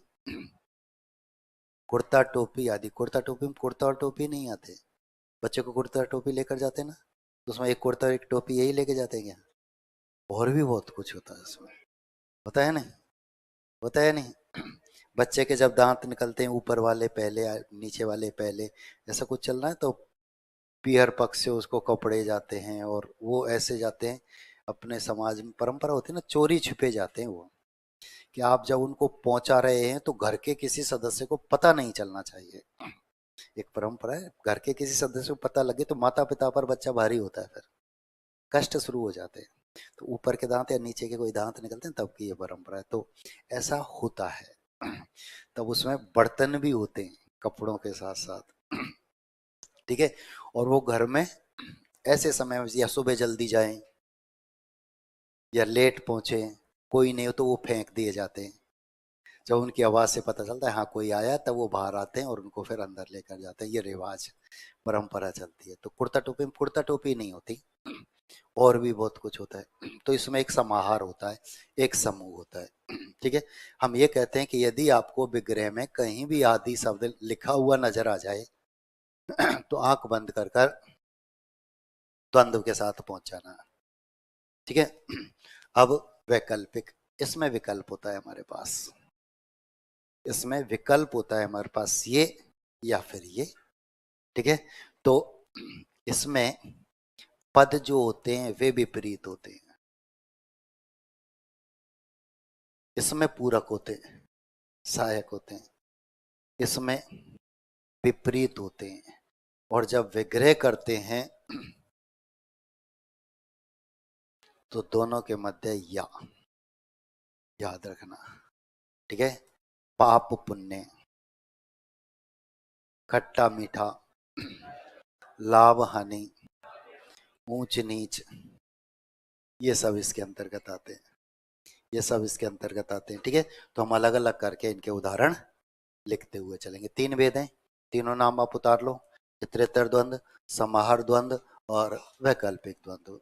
Speaker 1: कुर्ता टोपी आदि। कुर्ता टोपी में कुर्ता और टोपी नहीं आते, बच्चे को कुर्ता टोपी लेकर जाते ना, तो उसमें एक कुर्ता और एक टोपी यही लेके जाते हैं क्या? और भी बहुत कुछ होता है उसमें, होता है नहीं? होता है नहीं? बच्चे के जब दांत निकलते हैं, ऊपर वाले पहले नीचे वाले पहले, ऐसा कुछ चल रहा है, तो पीहर पक्ष से उसको कपड़े जाते हैं, और वो ऐसे जाते हैं। अपने समाज में परंपरा होती है ना, चोरी छिपे जाते हैं वो, कि आप जब उनको पहुंचा रहे हैं तो घर के किसी सदस्य को पता नहीं चलना चाहिए। एक परंपरा है, घर के किसी सदस्य को पता लगे तो माता पिता पर बच्चा भारी होता है, फिर कष्ट शुरू हो जाते हैं। तो ऊपर के दांत या नीचे के कोई दांत निकलते हैं तब की ये परंपरा है, तो ऐसा होता है। तब उसमें बर्तन भी होते हैं कपड़ों के साथ साथ। ठीक है। और वो घर में ऐसे समय में, या सुबह जल्दी जाएं या लेट पहुंचे, कोई नहीं हो तो वो फेंक दिए जाते हैं। जब उनकी आवाज से पता चलता है हाँ कोई आया, तब वो बाहर आते हैं और उनको फिर अंदर लेकर जाते हैं। ये रिवाज परंपरा चलती है। तो कुर्ता टोपी में कुर्ता टोपी नहीं होती, और भी बहुत कुछ होता है। तो इसमें एक समाहार होता है, एक समूह होता है। ठीक है। हम ये कहते हैं कि यदि आपको विग्रह में कहीं भी आदि शब्द लिखा हुआ नजर आ जाए, तो आंख बंद कर कर द्वंद्व के साथ पहुंच जाना। ठीक है। अब वैकल्पिक, इसमें विकल्प होता है हमारे पास, इसमें विकल्प होता है हमारे पास, ये या फिर ये। ठीक है। तो इसमें पद जो होते हैं वे विपरीत होते हैं, इसमें पूरक होते हैं, सहायक होते हैं, इसमें विपरीत होते हैं। और जब विग्रह करते हैं तो दोनों के मध्य या, याद रखना। ठीक है। पाप पुण्य, खट्टा मीठा, लाभ हानि, ऊंच नीच, ये सब इसके अंतर्गत आते हैं, ये सब इसके अंतर्गत आते हैं। ठीक है। तो हम अलग अलग करके इनके उदाहरण लिखते हुए चलेंगे। तीन वेद हैं, तीनों नाम आप उतार लो। इतरेतर द्वंद्व, समाहार द्वंद्व और वैकल्पिक द्वंद्व।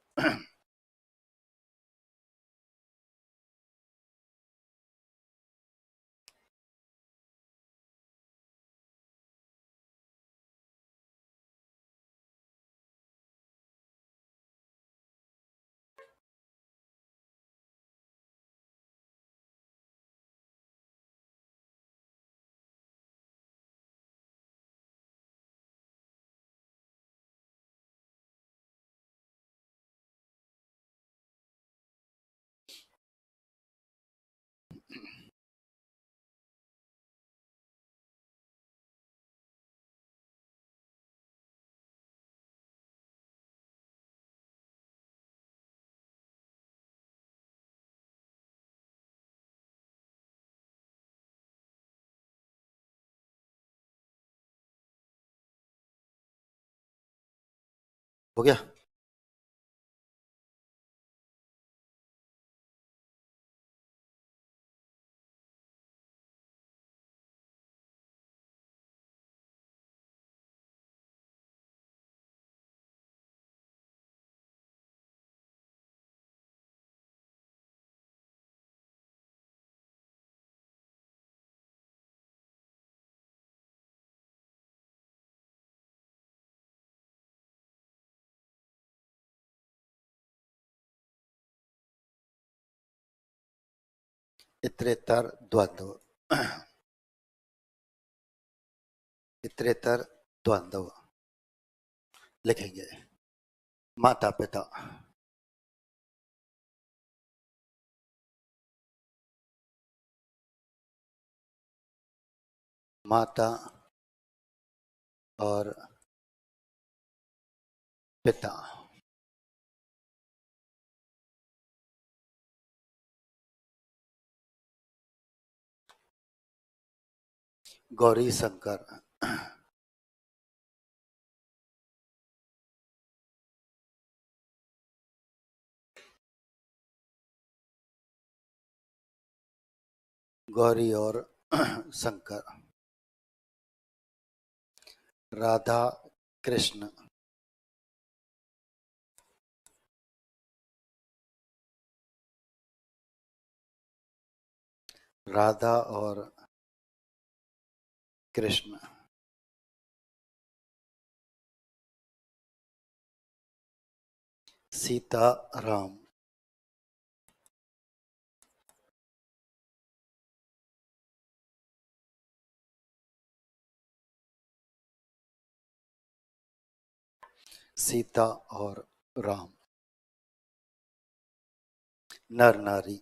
Speaker 1: हो गया। इतरेतर द्वंद्व, इतरेतर द्वंद्व लिखेंगे। माता पिता, माता और पिता, गौरी शंकर, गौरी और शंकर, राधा कृष्ण, राधा और कृष्ण। सीता राम। सीता और राम। नर नारी।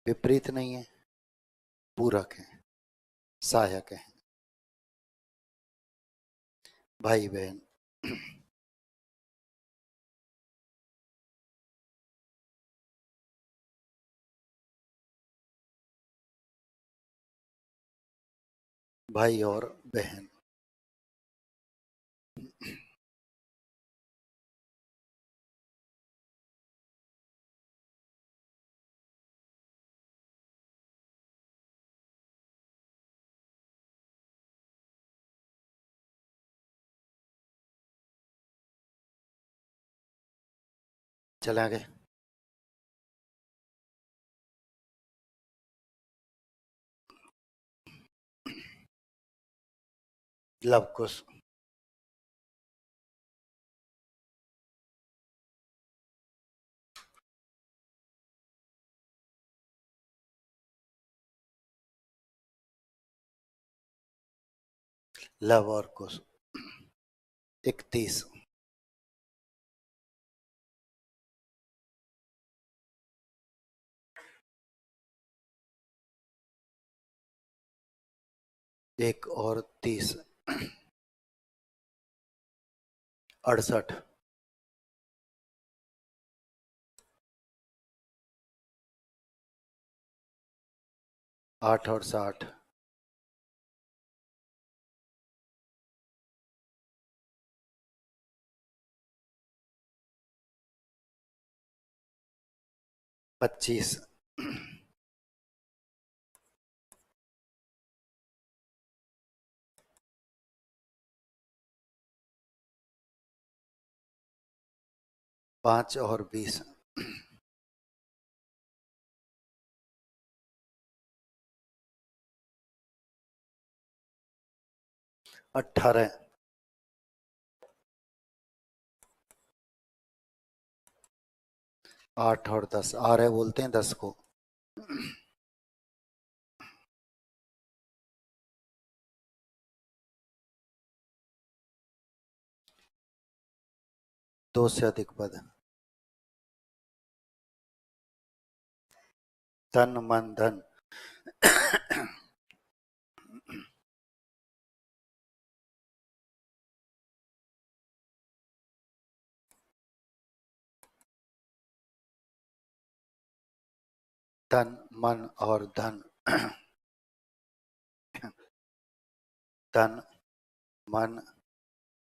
Speaker 1: विपरीत नहीं है, पूरक है, सहायक है। भाई बहन। भाई और बहन। चले आगे। लव कुश। लव और कुश। 31। एक और 30। 68। 8 और 60। 25। 5 और 20। 18। 8 और 10। आ रहे बोलते हैं 10 को। 2 से अधिक पद। तन मन धन। तन मन और धन। तन मन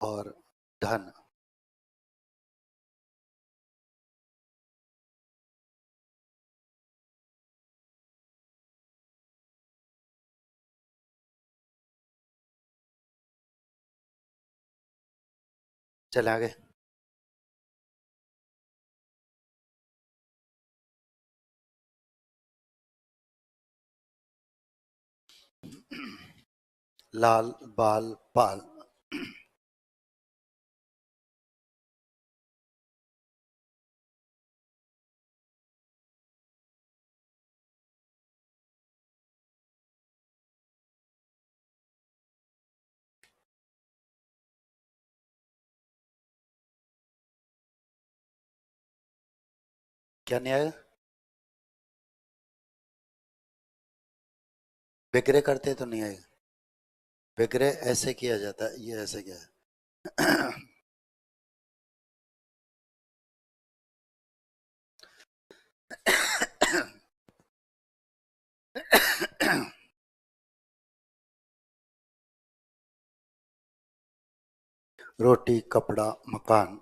Speaker 1: और धन। चले आगे। लाल बाल पाल। क्या न्याय? विग्रह करते तो नहीं आएगा। विग्रह ऐसे किया जाता है, ये ऐसे क्या है? रोटी कपड़ा मकान।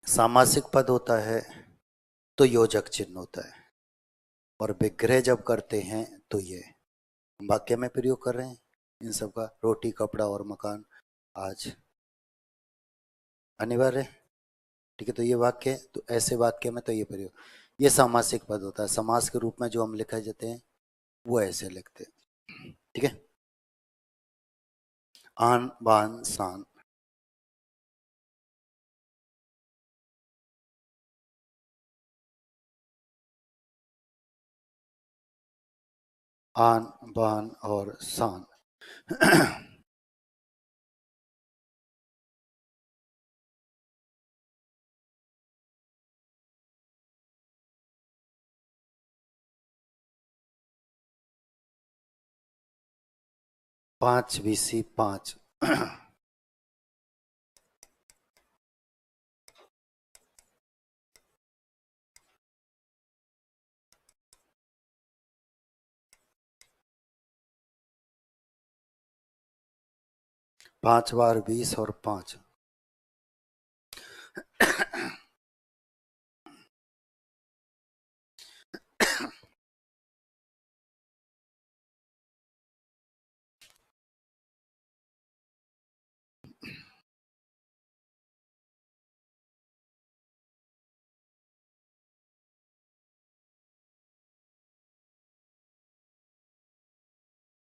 Speaker 1: सामासिक पद होता है तो योजक चिन्ह होता है, और विग्रह जब करते हैं तो ये वाक्य में प्रयोग कर रहे हैं इन सब का। रोटी, कपड़ा और मकान आज अनिवार्य है। ठीक है, तो ये वाक्य, तो ऐसे वाक्य में तो ये प्रयोग, ये सामासिक पद होता है। समास के रूप में जो हम लिखे जाते हैं वो ऐसे लिखते हैं। ठीक है, आन बान शान। आन बान और शान। 5 BC 5। 5 बार 20 और 5।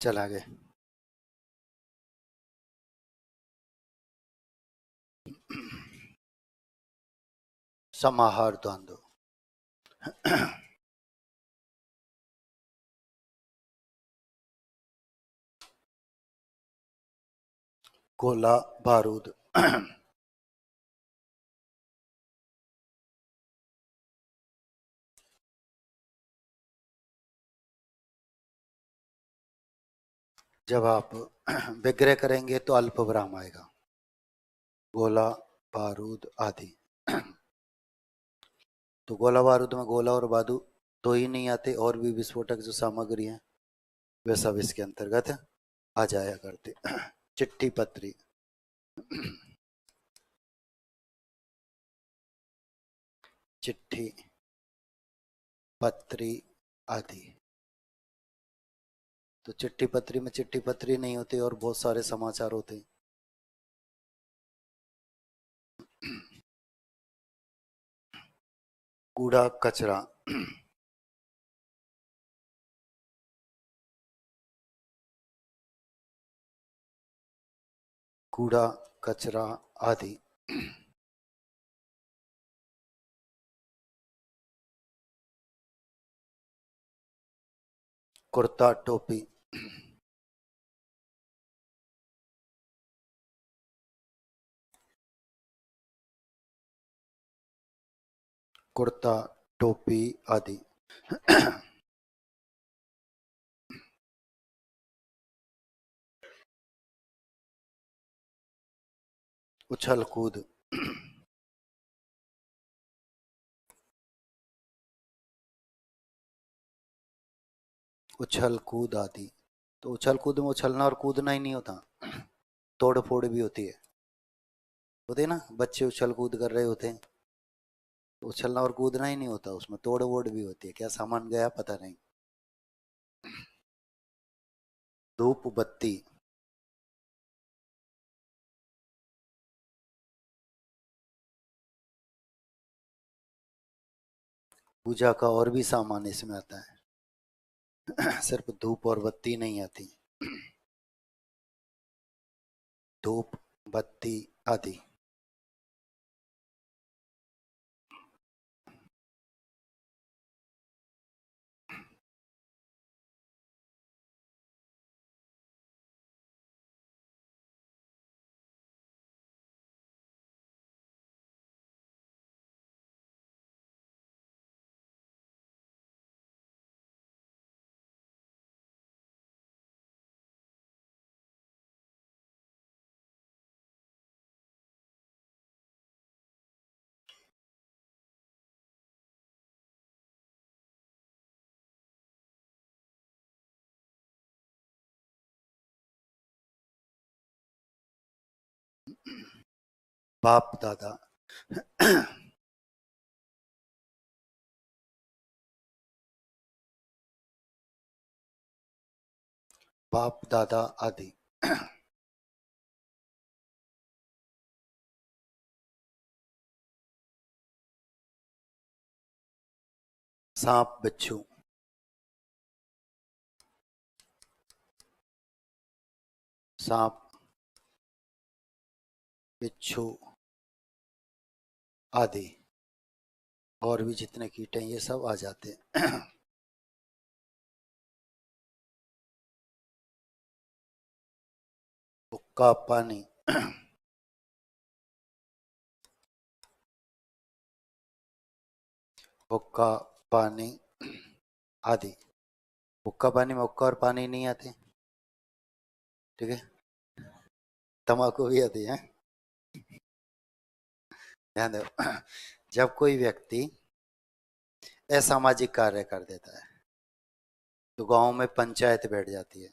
Speaker 1: चला गए। समाहार द्वंद्व। गोला बारूद। जब आप विग्रह करेंगे तो अल्प विराम आएगा। गोला बारूद आदि। तो गोला बारूद में गोला और बारूद तो ही नहीं आते, और भी विस्फोटक जो सामग्री है वे सब इसके अंतर्गत आ जाया करते। चिट्ठी पत्री। चिट्ठी पत्री आदि। तो चिट्ठी पत्री में चिट्ठी पत्री नहीं होती और बहुत सारे समाचार होते हैं। कूड़ा कचरा। कूड़ा कचरा आदि। कुर्ता टोपी। कुर्ता टोपी आदि। उछल कूद। उछल कूद आदि। तो उछल कूद में उछलना और कूदना ही नहीं होता, तोड़ फोड़ भी होती है। होते हैं ना, बच्चे उछल कूद कर रहे होते हैं, तो उछलना और कूदना ही नहीं होता, उसमें तोड़ वोड़ भी होती है। क्या सामान गया पता नहीं। धूप बत्ती। पूजा का और भी सामान इसमें आता है। सिर्फ धूप और बत्ती नहीं आती। धूप बत्ती आदि। बाप दादा। बाप दादा आदि। सांप बिच्छू। सांप बिच्छू आदि और भी जितने कीट हैं ये सब आ जाते हैं। हुक्का पानी। हुक्का पानी आदि। हुक्का पानी में हुक्का और पानी नहीं आते, ठीक है। तंबाकू भी आती है। ध्यान दो। जब कोई व्यक्ति असामाजिक कार्य कर देता है तो गांव में पंचायत बैठ जाती है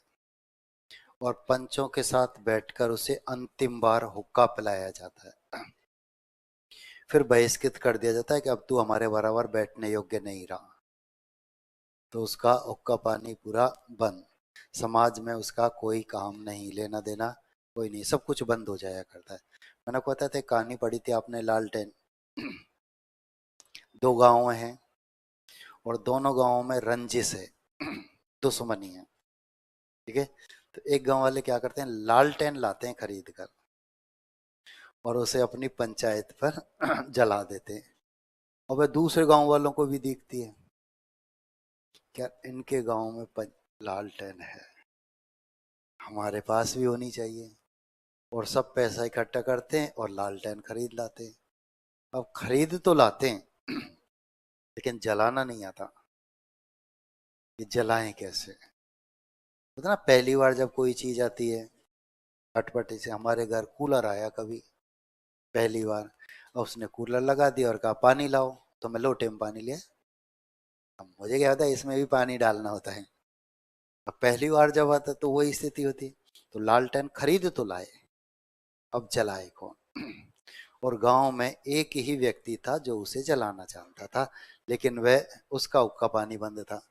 Speaker 1: और पंचों के साथ बैठकर उसे अंतिम बार हुक्का पिलाया जाता है। फिर बहिष्कृत कर दिया जाता है कि अब तू हमारे बराबर बैठने योग्य नहीं रहा, तो उसका हुक्का पानी पूरा बंद। समाज में उसका कोई काम नहीं, लेना देना कोई नहीं, सब कुछ बंद हो जाया करता है। मैंने को पता था, कहानी पढ़ी थी आपने, लालटेन। दो गांव हैं और दोनों गांवों में रंजिश है, दुश्मनी है, ठीक है। तो एक गांव वाले क्या करते हैं, लालटेन लाते हैं खरीद कर और उसे अपनी पंचायत पर जला देते हैं। और वह दूसरे गांव वालों को भी दिखती है, क्या इनके गांव में लालटेन है, हमारे पास भी होनी चाहिए। और सब पैसा इकट्ठा करते हैं और लालटेन खरीद लाते हैं। अब खरीद तो लाते हैं लेकिन जलाना नहीं आता, कि जलाएं कैसे। पता ना, पहली बार जब कोई चीज आती है अटपटे से, हमारे घर कूलर आया कभी पहली बार, और उसने कूलर लगा दिया और कहा पानी लाओ, तो मैं लोटे में पानी लिया। अब मुझे क्या होता है, इसमें भी पानी डालना होता है। अब पहली बार जब आता तो वही स्थिति होती, तो लालटेन खरीद तो लाए, अब जलाए कौन। और गांव में एक ही व्यक्ति था जो उसे जलाना जानता था, लेकिन वह, उसका हुक्का पानी बंद था,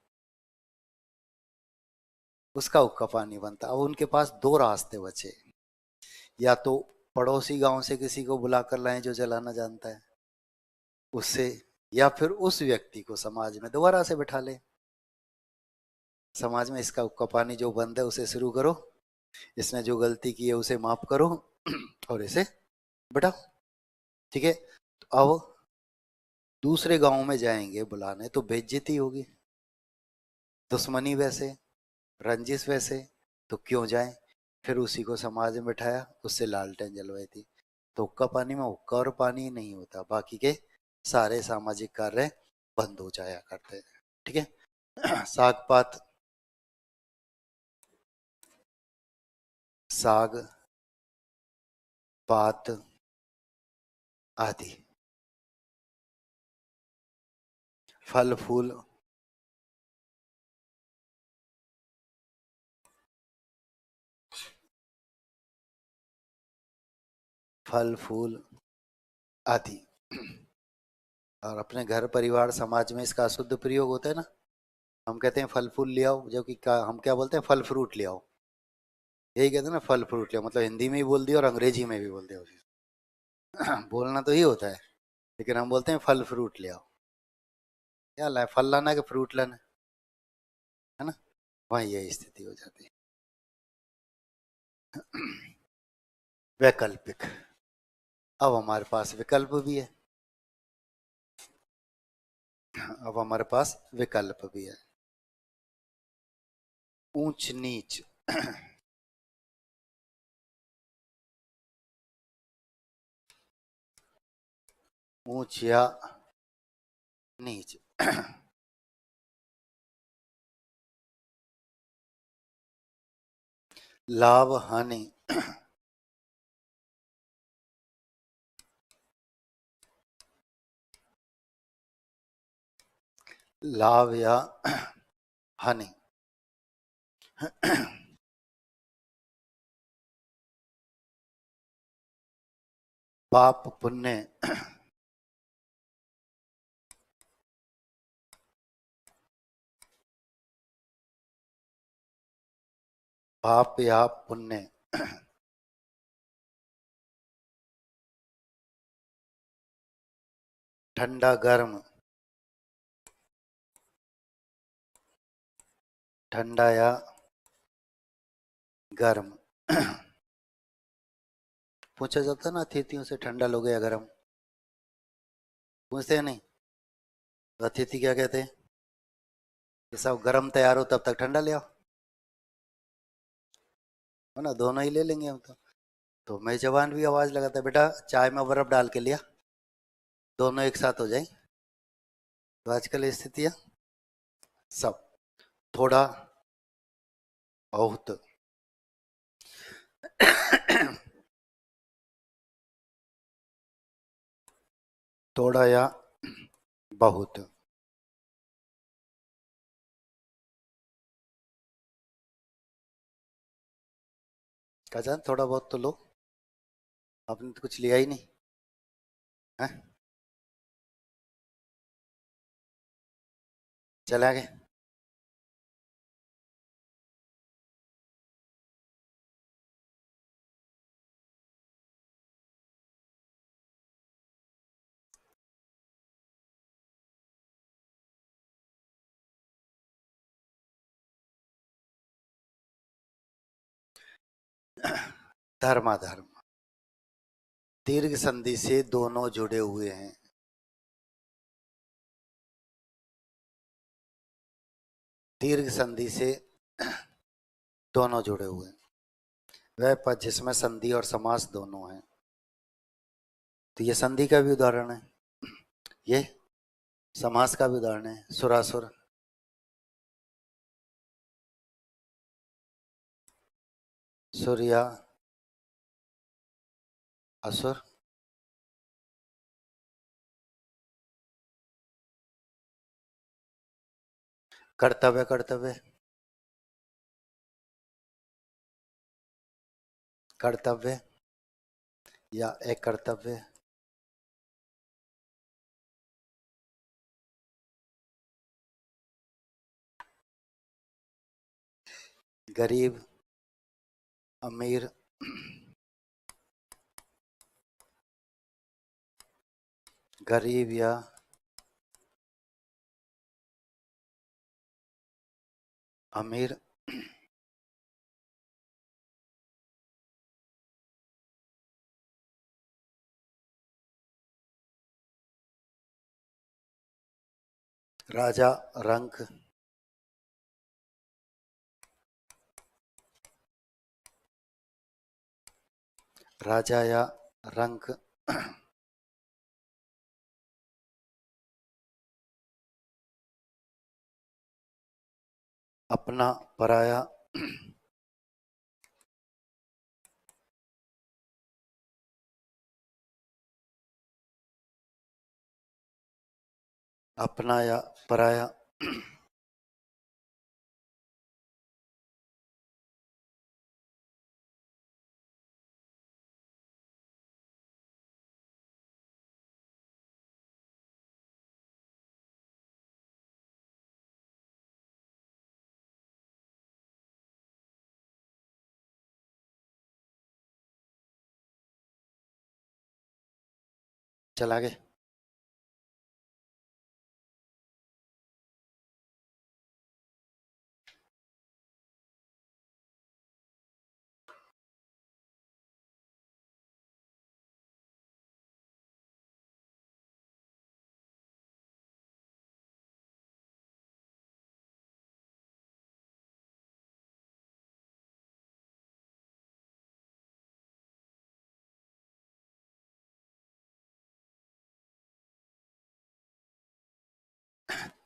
Speaker 1: उसका हुक्का पानी बंद था। अब उनके पास दो रास्ते बचे, या तो पड़ोसी गांव से किसी को बुला कर लाएं जो जलाना जानता है उससे, या फिर उस व्यक्ति को समाज में दोबारा से बिठा ले। समाज में इसका हुक्का पानी जो बंद है उसे शुरू करो, इसने जो गलती की है उसे माफ करो और इसे बिठाओ, ठीक है। तो अब दूसरे गांव में जाएंगे बुलाने तो बेइज्जती होगी, दुश्मनी वैसे, रंजिश वैसे, तो क्यों जाए। फिर उसी को समाज में बिठाया, उससे लालटेन जलवाई थी। तो हुक्का पानी में हुक्का और पानी नहीं होता, बाकी के सारे सामाजिक कार्य बंद हो जाया करते हैं, ठीक है। साग पात, साग पात आदि। फल फूल, फल फूल आदि। और अपने घर परिवार समाज में इसका अशुद्ध प्रयोग होता है ना, हम कहते हैं फल फूल ले आओ, जबकि हम क्या बोलते हैं, फल फ्रूट ले आओ। यही कहते हैं ना, फल फ्रूट ले आओ, मतलब हिंदी में भी बोल दिया और अंग्रेजी में भी बोल दिया उसे। बोलना तो ही होता है, लेकिन हम बोलते हैं फल फ्रूट ले आओ। क्या लाए, फल लाना है कि फ्रूट लाना है ना, वही यही स्थिति हो जाती है। वैकल्पिक। अब हमारे पास विकल्प भी है, अब हमारे पास विकल्प भी है। ऊंच नीच। ऊंच या नीच। लाभ हानि। लाभ या हानि। पाप पुण्य। पाप या पुण्य। ठंडा गर्म। ठंडा या गर्म। पूछा जाता है ना अतिथियों से, ठंडा लोगे या गर्म? पूछते हैं नहीं? तो अतिथि क्या कहते हैं कि सब गर्म तैयार हो तब तक ठंडा ले आओ, है ना? दोनों ही ले लेंगे हम तो मेजबान भी आवाज लगाता है, बेटा चाय में बर्फ डाल के लिया, दोनों एक साथ हो जाए। तो आजकल स्थितियां सब थोड़ा बहुत। थोड़ा या बहुत। क्या जान, थोड़ा बहुत तो लो, आपने तो कुछ लिया ही नहीं है। चला गए। धर्माधर्म। दीर्घ संधि से दोनों जुड़े हुए हैं। दीर्घ संधि से दोनों जुड़े हुए हैं, वह पद जिसमें संधि और समास दोनों हैं। तो ये संधि का भी उदाहरण है, ये समास का भी उदाहरण है। सुरासुर। सूर्या असुर। कर्तव्य कर्तव्य। कर्तव्य या एक कर्तव्य। गरीब अमीर। गरीब या अमीर। राजा रंक। राजा या रंक। अपना पराया। अपना या पराया। चला गए।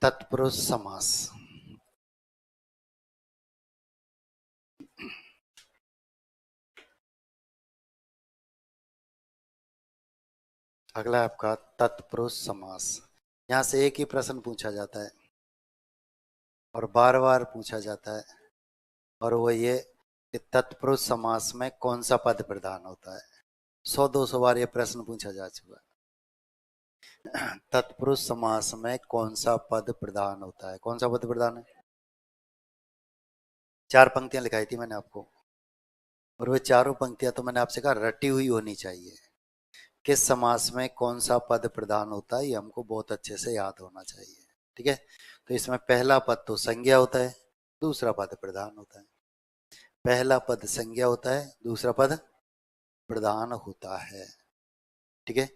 Speaker 1: तत्पुरुष समास। अगला है आपका तत्पुरुष समास। यहाँ से एक ही प्रश्न पूछा जाता है और बार बार पूछा जाता है, और वो ये कि तत्पुरुष समास में कौन सा पद प्रधान होता है। 100-200 बार ये प्रश्न पूछा जा चुका है। तत्पुरुष समास में कौन सा पद प्रधान होता है? कौन सा पद प्रधान है? 4 पंक्तियां लिखाई थी मैंने आपको, और वो चारों पंक्तियां तो मैंने आपसे कहा रटी हुई होनी चाहिए। किस समास में कौन सा पद प्रधान होता है ये हमको बहुत अच्छे से याद होना चाहिए। ठीक है, तो इसमें पहला पद तो संज्ञा होता है, दूसरा पद प्रधान होता है। पहला पद संज्ञा होता है, दूसरा पद प्रधान होता है। ठीक है,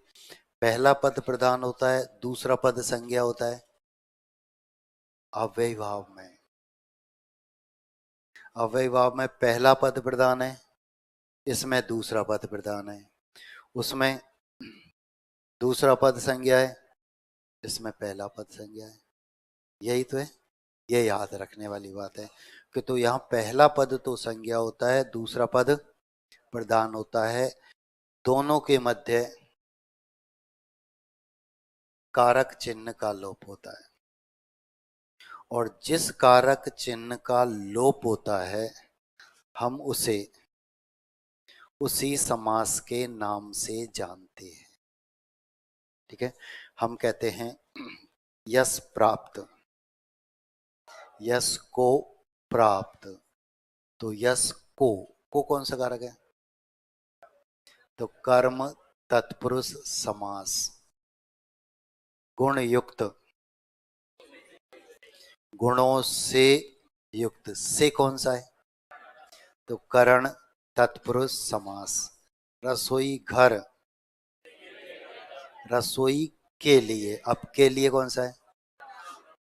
Speaker 1: पहला पद प्रधान होता है, दूसरा पद संज्ञा होता है। अव्ययी भाव में, अव्ययी भाव में पहला पद प्रधान है, इसमें दूसरा पद प्रधान है, उसमें दूसरा पद संज्ञा है, इसमें पहला पद संज्ञा है। यही तो है, ये याद रखने वाली बात है कि तो यहाँ पहला पद तो संज्ञा होता है, दूसरा पद प्रधान होता है। दोनों के मध्य कारक चिन्ह का लोप होता है, और जिस कारक चिन्ह का लोप होता है हम उसे उसी समास के नाम से जानते हैं। ठीक है, हम कहते हैं यश प्राप्त, यश को प्राप्त, तो यश को कौन सा कारक है? तो कर्म तत्पुरुष समास। गुण युक्त, गुणों से युक्त, से कौन सा है? तो करण तत्पुरुष समास। रसोई घर, रसोई के लिए, अब के लिए कौन सा है?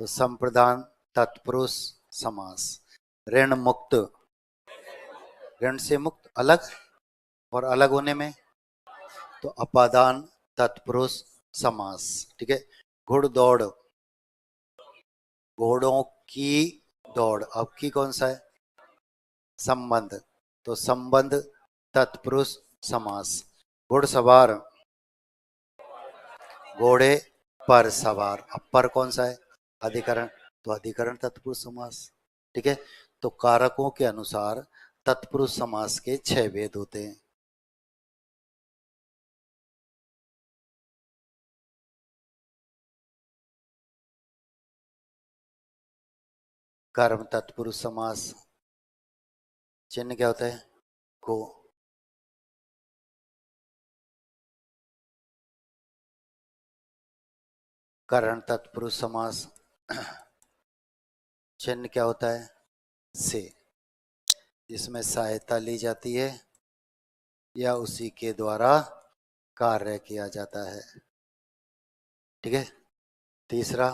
Speaker 1: तो संप्रदान तत्पुरुष समास। ऋण मुक्त, ऋण से मुक्त अलग, और अलग होने में तो अपादान तत्पुरुष समास। ठीक है, घुड़दौड़, घोड़ों की दौड़, अब की कौन सा है? संबंध, तो संबंध तत्पुरुष समास। घुड़सवार, घोड़े पर सवार, अब पर कौन सा है? अधिकरण, तो अधिकरण तत्पुरुष समास। ठीक है, तो कारकों के अनुसार तत्पुरुष समास के 6 भेद होते हैं। कर्म तत्पुरुष समास, चिन्ह क्या होता है? को। करण तत्पुरुष समास, चिन्ह क्या होता है? से, जिसमें सहायता ली जाती है या उसी के द्वारा कार्य किया जाता है। ठीक है, तीसरा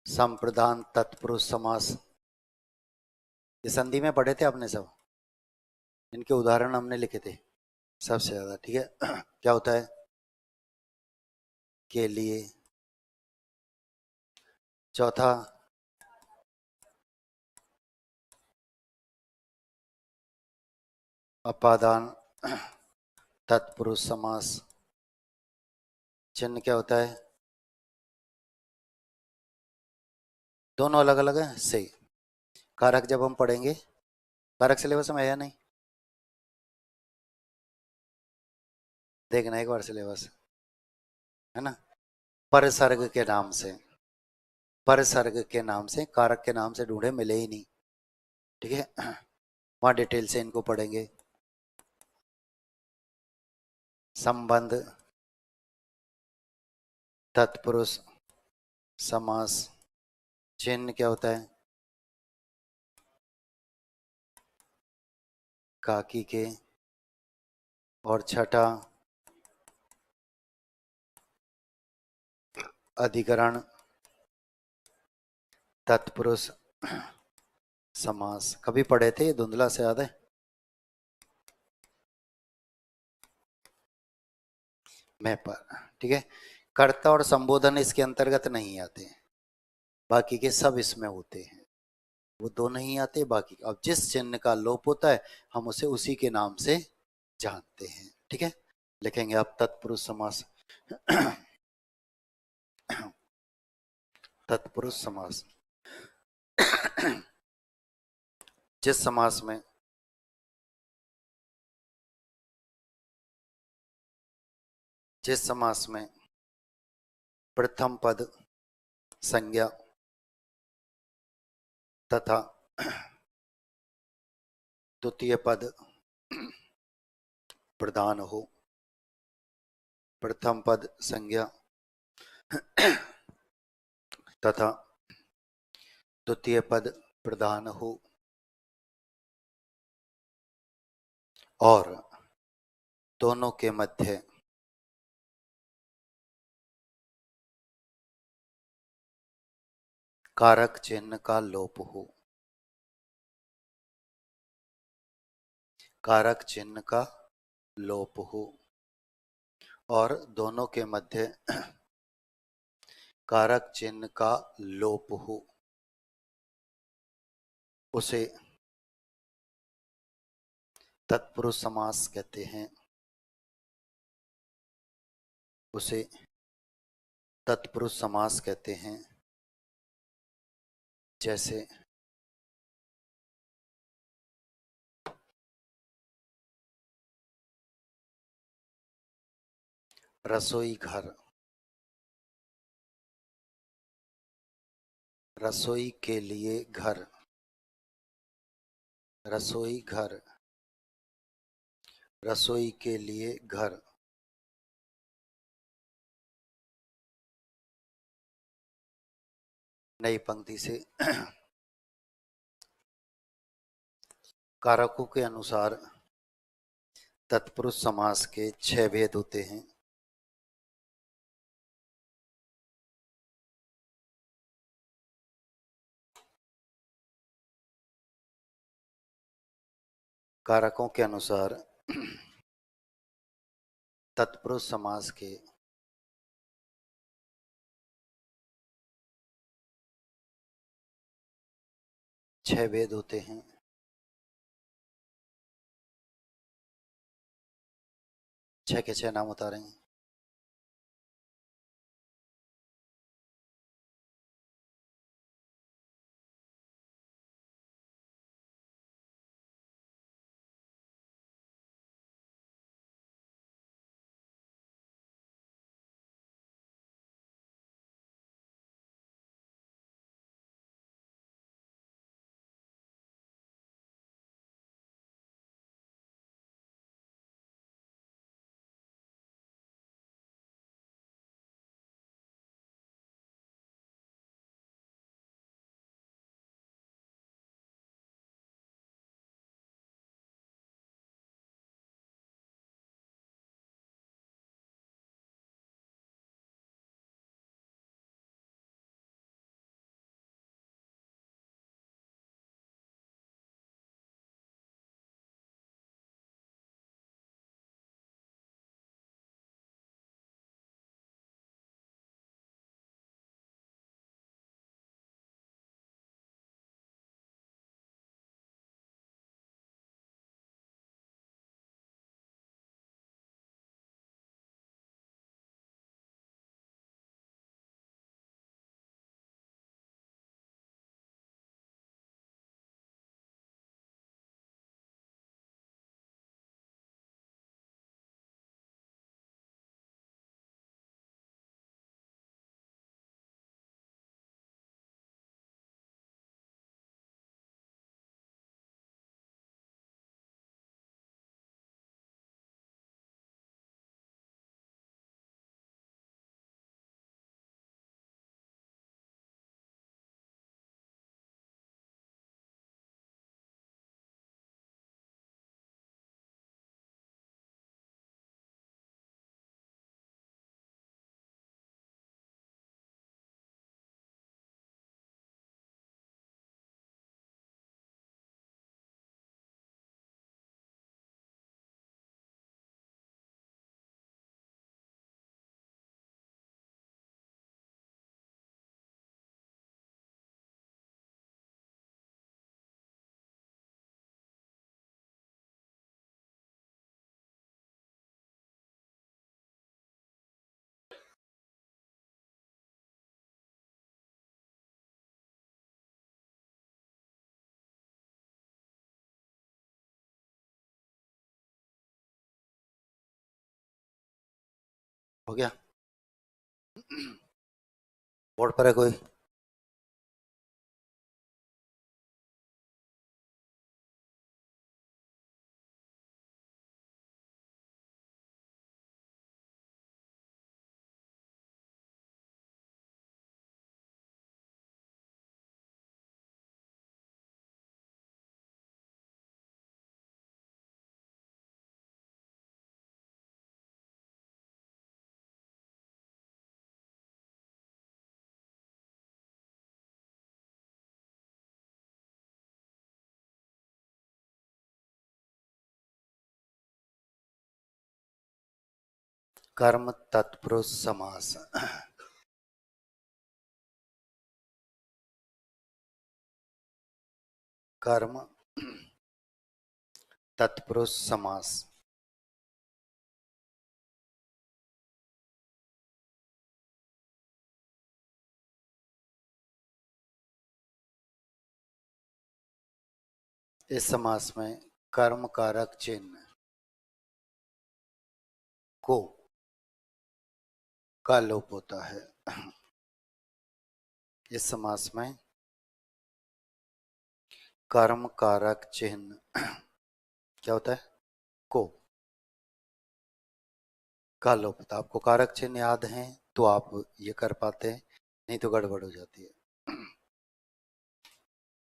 Speaker 1: संप्रदान तत्पुरुष समास। ये संधि में पढ़े थे आपने सब, इनके उदाहरण हमने लिखे थे सबसे ज्यादा। ठीक है, क्या होता है? के लिए। चौथा अपादान तत्पुरुष समास, चिन्ह क्या होता है? दोनों अलग अलग है, सही। कारक जब हम पढ़ेंगे, कारक सिलेबस में है या नहीं? देखना एक बार सिलेबस, है ना। परसर्ग के नाम से, परसर्ग के नाम से, कारक के नाम से ढूंढे, मिले ही नहीं। ठीक है, वहां डिटेल से इनको पढ़ेंगे। संबंध तत्पुरुष समास, चिन्ह क्या होता है? काकी के। और छठा अधिकरण तत्पुरुष समास। कभी पढ़े थे? धुंधला से याद है? मैं पर। ठीक है, कर्ता और संबोधन इसके अंतर्गत नहीं आते, बाकी के सब इसमें होते हैं। वो दो नहीं आते, बाकी अब जिस चिन्ह का लोप होता है हम उसे उसी के नाम से जानते हैं। ठीक है, लिखेंगे आप तत्पुरुष समास। तत्पुरुष समास, जिस समास में जिस समास में प्रथम पद संज्ञा तथा द्वितीय पद प्रधान हो। प्रथम पद संज्ञा तथा द्वितीय पद प्रधान हो और दोनों के मध्य कारक चिन्ह का लोप हो। कारक चिन्ह का लोप हो और दोनों के मध्य कारक चिन्ह का लोप हो, उसे तत्पुरुष समास कहते हैं। उसे तत्पुरुष समास कहते हैं। जैसे रसोई घर, रसोई के लिए घर, रसोई घर, रसोई के लिए घर। नई पंक्ति से कारकों के अनुसार तत्पुरुष समास के 6 भेद होते हैं। कारकों के अनुसार तत्पुरुष समास के 6 भेद होते हैं। 6 के 6 नाम बता रहे हैं। हो गया। बोर्ड पर है कोई? कर्म तत्पुरुष समास। कर्म तत्पुरुष समास। इस समास में कर्म कारक चिन्ह को का लोप होता है। इस समास में कर्म कारक चिन्ह क्या होता है? को का लोप होता है। आपको कारक चिन्ह याद है तो आप ये कर पाते हैं, नहीं तो गड़बड़ हो जाती है।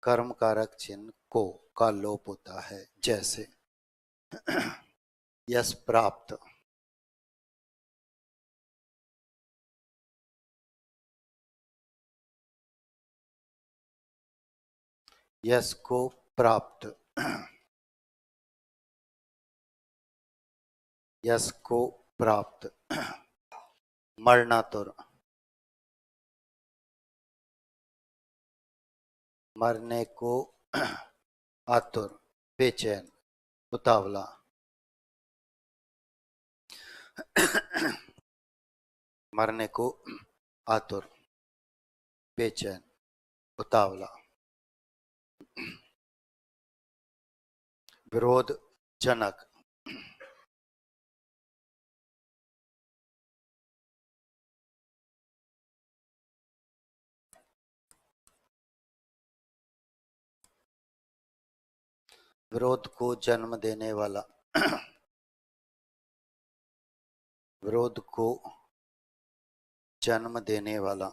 Speaker 1: कर्म कारक चिन्ह को का लोप होता है। जैसे यश प्राप्त, यश को प्राप्त, यश को प्राप्त। मरणातुर, मरने को आतुर, बेचैन, उतावला। मरने को आतुर, बेचैन, उतावला। विरोध जनक, विरोध को जन्म देने वाला, विरोध को जन्म देने वाला।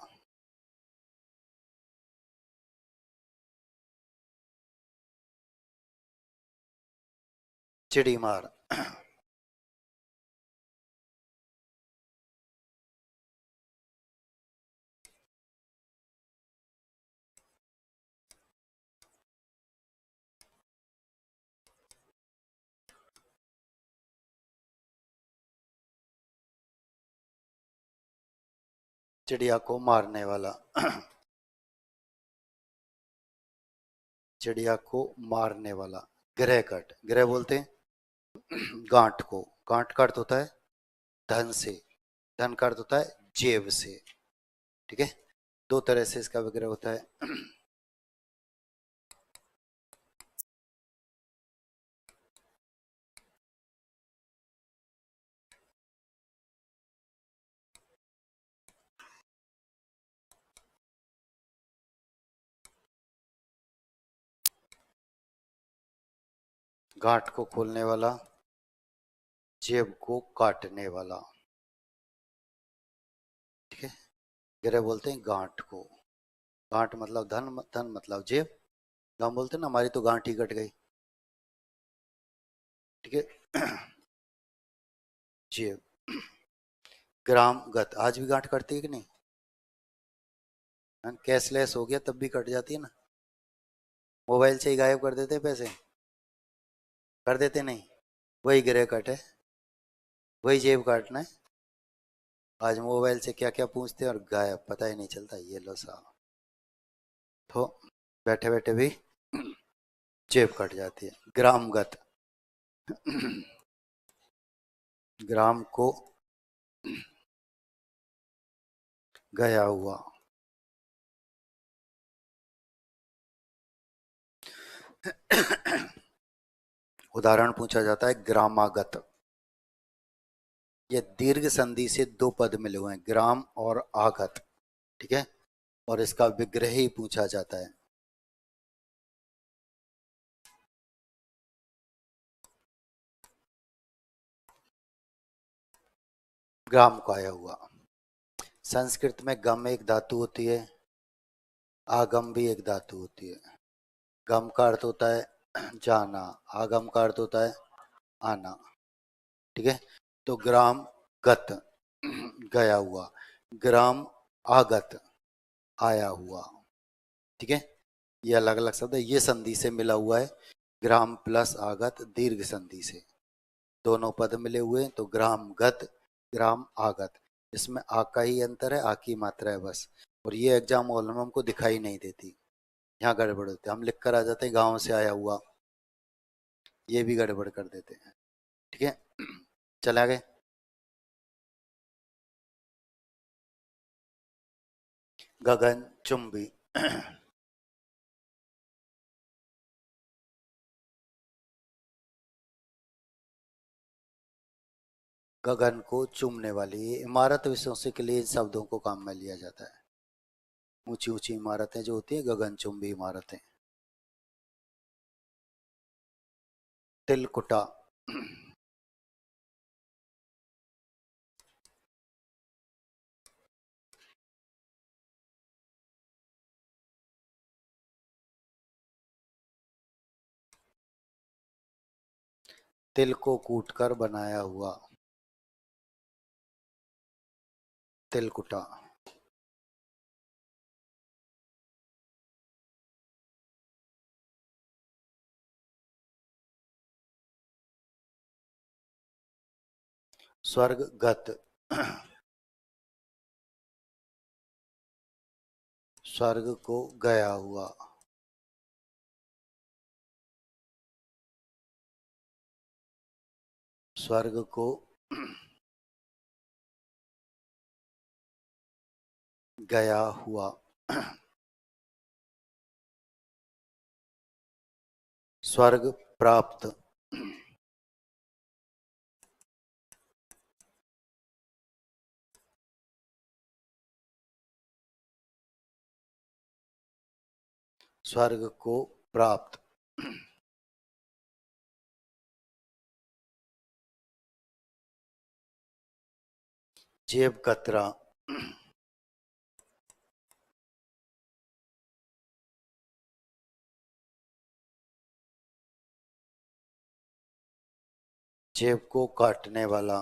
Speaker 1: चिड़ी मार, चिड़िया को मारने वाला, चिड़िया को मारने वाला। ग्रह कट, ग्रह बोलते हैं गांठ को। गांठ का अर्थ होता है धन से, धन का अर्थ होता है जेब से। ठीक है, दो तरह से इसका विग्रह होता है। गांठ को खोलने वाला, जेब को काटने वाला। ठीक है, ग्रह बोलते हैं गांठ को। गांठ मतलब धन, धन मतलब जेब। हम बोलते हैं ना हमारी तो गांठ ही कट गई। ठीक है, जेब। ग्रामगत, आज भी गांठ कटती है कि नहीं? कैशलेस हो गया तब भी कट जाती है ना। मोबाइल से ही गायब कर देते पैसे, कर देते नहीं? वही ग्रह कट है, वही जेब काटना है। आज मोबाइल से क्या क्या पूछते हैं और गायब, पता ही नहीं चलता। ये लो साहब, तो बैठे बैठे भी जेब कट जाती है। ग्रामगत, ग्राम को गया हुआ। उदाहरण पूछा जाता है ग्रामागत। ये दीर्घ संधि से दो पद मिले हुए हैं, ग्राम और आगत। ठीक है, और इसका विग्रह ही पूछा जाता है। ग्राम को आया हुआ। संस्कृत में गम एक धातु होती है, आगम भी एक धातु होती है। गम का अर्थ होता है जाना, आगम का अर्थ होता है आना। ठीक है, तो ग्राम गत गया हुआ, ग्राम आगत आया हुआ। ठीक है, ये अलग अलग शब्द है, ये संधि से मिला हुआ है। ग्राम प्लस आगत दीर्घ संधि से दोनों पद मिले हुए हैं, तो ग्राम गत ग्राम आगत। इसमें आ का ही अंतर है, आ की मात्रा है बस। और ये एग्जाम हॉल में हमको दिखाई नहीं देती, यहाँ गड़बड़ होती है। हम लिख कर आ जाते हैं गांव से आया हुआ, ये भी गड़बड़ कर देते हैं। ठीक है, चला गए। गगन चुंबी गगन को चूमने वाली, ये इमारत विशेषण के लिए इन शब्दों को काम में लिया जाता है। ऊंची ऊंची इमारतें जो होती है गगनचुंबी इमारतें। तिलकुटा तिल को कूटकर बनाया हुआ, तिलकुटा। स्वर्गगत स्वर्ग को गया हुआ, स्वर्ग को गया हुआ। स्वर्ग प्राप्त, स्वर्ग को प्राप्त। जेब कतरा, जेब को काटने वाला,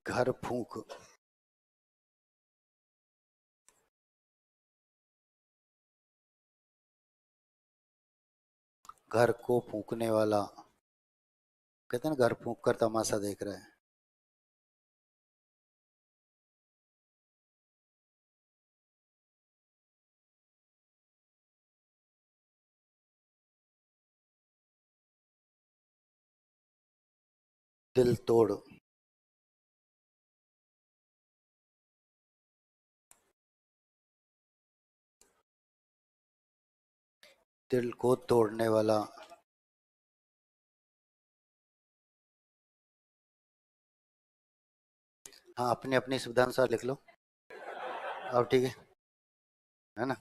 Speaker 1: घर फूंक, घर को फूंकने वाला। कहते हैं ना घर फूंक कर तमाशा देख रहा है। दिल तोड़, दिल को तोड़ने वाला। हाँ, अपनी अपनी सुविधा अनुसार लिख लो। अब ठीक है ना।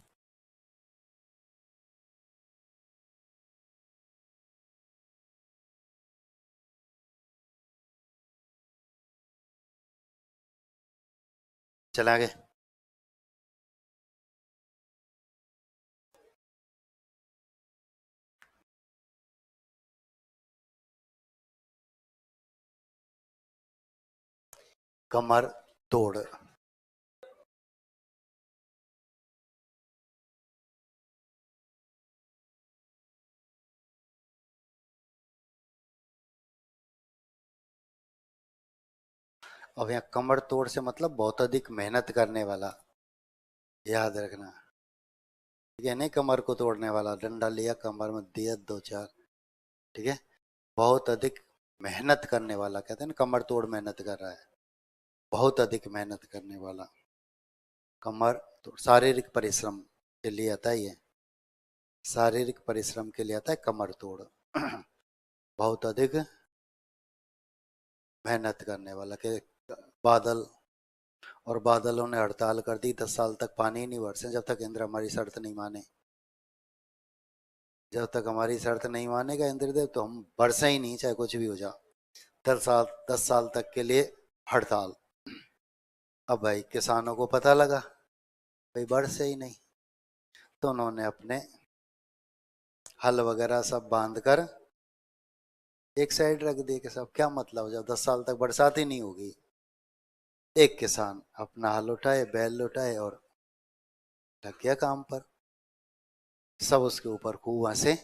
Speaker 1: चला गए। कमर तोड़, अब यहाँ कमर तोड़ से मतलब बहुत अधिक मेहनत करने वाला, याद रखना। ठीक है, नहीं कमर को तोड़ने वाला, डंडा लिया कमर में दिया दो चार। ठीक है, बहुत अधिक मेहनत करने वाला, कहते हैं ना कमर तोड़ मेहनत कर रहा है, बहुत अधिक मेहनत करने वाला। कमर तोड़ शारीरिक परिश्रम के लिए आता है ये, शारीरिक परिश्रम के लिए आता है कमर तोड़ बहुत अधिक मेहनत करने वाला के बादल, और बादलों ने हड़ताल कर दी, 10 साल तक पानी ही नहीं बरसे जब तक इंद्र हमारी शर्त नहीं माने। जब तक हमारी शर्त नहीं मानेगा इंद्रदेव तो हम बरसे ही नहीं, चाहे कुछ भी हो जाए। 10 साल, 10 साल तक के लिए हड़ताल। अब भाई किसानों को पता लगा भाई बरसे ही नहीं, तो उन्होंने अपने हल वगैरह सब बांध कर एक साइड रख दिए कि सब क्या मतलब, जब 10 साल तक बरसात ही नहीं होगी। एक किसान अपना हल उठाए, बैल उठाए और लग गया काम पर। सब उसके ऊपर खूब हंसे,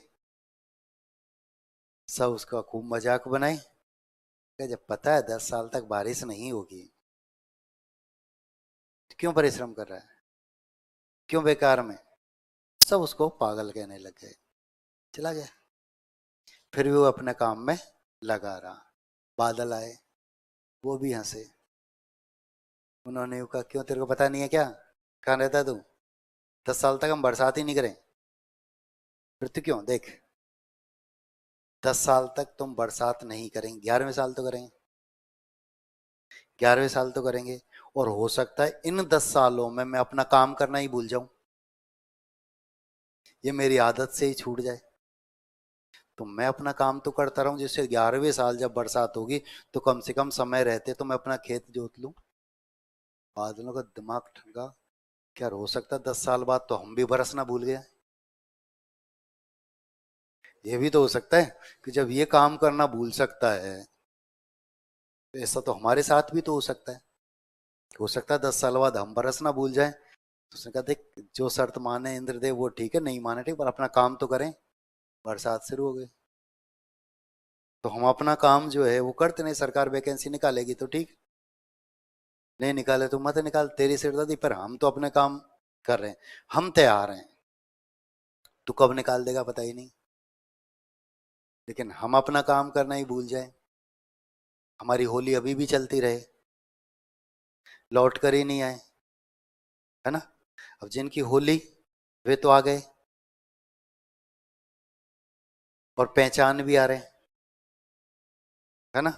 Speaker 1: सब उसका खूब मजाक बनाए कि जब पता है 10 साल तक बारिश नहीं होगी तो क्यों परिश्रम कर रहा है, क्यों बेकार में। सब उसको पागल कहने लग गए, चला गया। फिर भी वो अपने काम में लगा रहा। बादल आए, वो भी हंसे। उन्होंने कहा क्यों, तेरे को पता नहीं है क्या, कहाँ रहता है तू, 10 साल तक हम बरसात ही नहीं करें। फिर तू क्यों देख, 10 साल तक तुम बरसात नहीं करेंगे, 11वें साल तो करेंगे, 11वें साल तो करेंगे। और हो सकता है इन 10 सालों में मैं अपना काम करना ही भूल जाऊं, ये मेरी आदत से ही छूट जाए। तो मैं अपना काम तो करता रहूं, जिससे 11वें साल जब बरसात होगी तो कम से कम समय रहते तो मैं अपना खेत जोत लूं। बादलों का दिमाग ठंडा, क्या हो सकता है 10 साल बाद तो हम भी बरसना भूल गए। ये भी तो हो सकता है कि जब ये काम करना भूल सकता है तो ऐसा तो हमारे साथ भी तो हो सकता है 10 साल बाद हम बरसना भूल जाएं। तो उसने कहा देख, जो शर्त माने इंद्रदेव वो ठीक है, नहीं माने ठीक, पर अपना काम तो करें। बरसात शुरू हो गई तो हम अपना काम जो है वो करते नहीं, सरकार वैकेंसी निकालेगी तो ठीक, नहीं निकाले तो मत निकाल, तेरी सिरदर्दी, पर हम तो अपने काम कर रहे हैं, हम तैयार हैं। तू कब निकाल देगा पता ही नहीं, लेकिन हम अपना काम करना ही भूल जाए, हमारी होली अभी भी चलती रहे, लौट कर ही नहीं आए, है ना। अब जिनकी होली, वे तो आ गए और पहचान भी आ रहे हैं, है ना।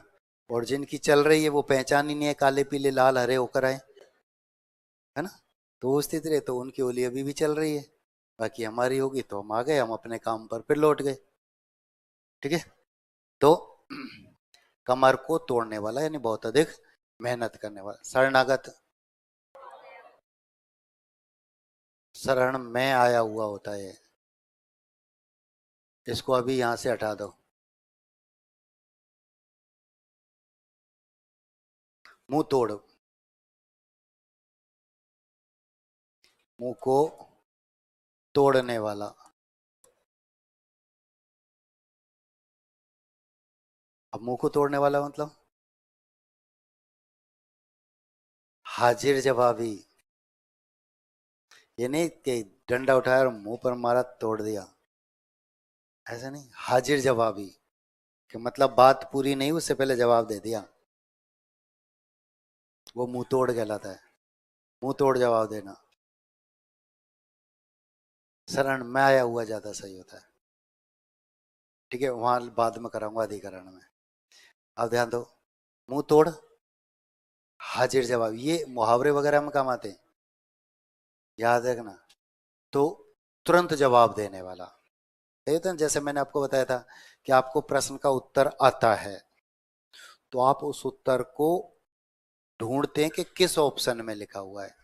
Speaker 1: और जिनकी चल रही है वो पहचान ही नहीं है, काले पीले लाल हरे होकर आए, है ना। तो वो स्थिति रहे तो उनकी होली अभी भी चल रही है, बाकी हमारी होगी तो हम आ गए, हम अपने काम पर फिर लौट गए। ठीक है। तो कमर को तोड़ने वाला यानी बहुत अधिक मेहनत करने वाला, शरणागत, शरण में आया हुआ होता है। इसको अभी यहां से हटा दो। मुंह तोड़, मुंह को तोड़ने वाला। अब मुंह को तोड़ने वाला मतलब हाजिर जवाबी। ये नहीं कि डंडा उठाया और मुंह पर मारा तोड़ दिया, ऐसा नहीं। हाजिर जवाबी कि मतलब बात पूरी नहीं उससे पहले जवाब दे दिया, वो मुंह तोड़ कहलाता है। मुंह तोड़ जवाब देना। शरण में आया हुआ ज्यादा सही होता है। ठीक है, वहां बाद में कराऊंगा अधिकरण में। अब ध्यान दो, मुंह तोड़, हाजिर जवाब, ये मुहावरे वगैरह में काम आते हैं, याद रखना। तो तुरंत जवाब देने वाला, ये तो जैसे मैंने आपको बताया था कि आपको प्रश्न का उत्तर आता है तो आप उस उत्तर को ढूंढते हैं कि किस ऑप्शन में लिखा हुआ है,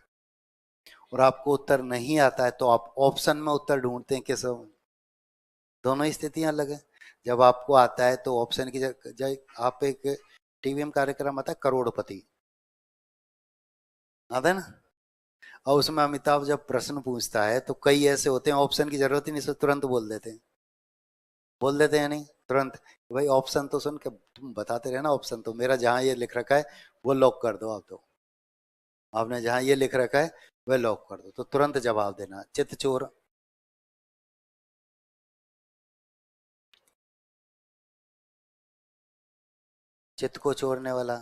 Speaker 1: और आपको उत्तर नहीं आता है तो आप ऑप्शन में उत्तर ढूंढते हैं किस। दोनों ही स्थितियां अलग है। जब आपको आता है तो ऑप्शन की जगह आप एक टीवी में कार्यक्रम आता है करोड़पति, आता है ना। और उसमें अमिताभ जब प्रश्न पूछता है तो कई ऐसे होते हैं ऑप्शन की जरूरत ही नहीं, सिर्फ तुरंत बोल देते हैं, बोल देते हैं नहीं तुरंत, भाई ऑप्शन तो सुन के तुम बताते रहे ना, ऑप्शन तो मेरा जहां ये लिख रखा है वो लॉक कर दो आप, तो आपने जहां ये लिख रखा है वह लॉक कर दो, तो तुरंत जवाब देना। चित चोर, चित्त को चोरने वाला,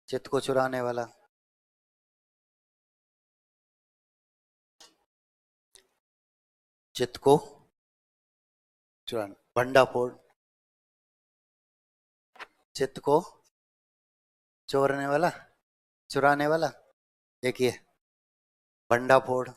Speaker 1: चित्त को चुराने वाला, चित्त को चुराना, भंडाफोड़, चित्त को चोरने वाला, चुराने वाला। एक ये बंडा फोड़।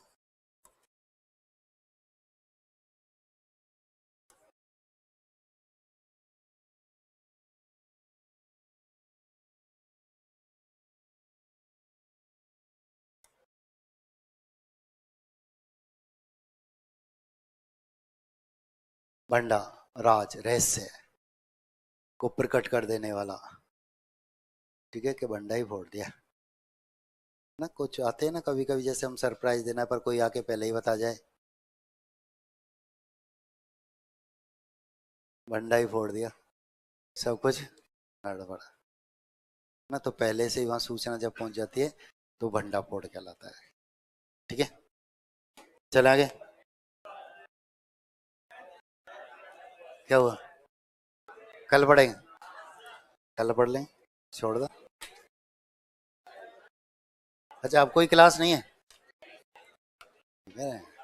Speaker 1: बंडा, राज, रहस्य को प्रकट कर देने वाला। ठीक है कि बंडा ही फोड़ दिया ना। कुछ आते हैं ना कभी कभी, जैसे हम सरप्राइज देना पर कोई आके पहले ही बता जाए, बंडा ही फोड़ दिया, सब कुछ गड़बड़ ना। तो पहले से ही वहां सूचना जब पहुंच जाती है तो भंडा फोड़ कहलाता है। ठीक है, चल आगे। क्या हुआ? कल पढ़ेंगे, कल पढ़ लें, छोड़ दो। अच्छा, अब कोई क्लास नहीं है? ठीक है।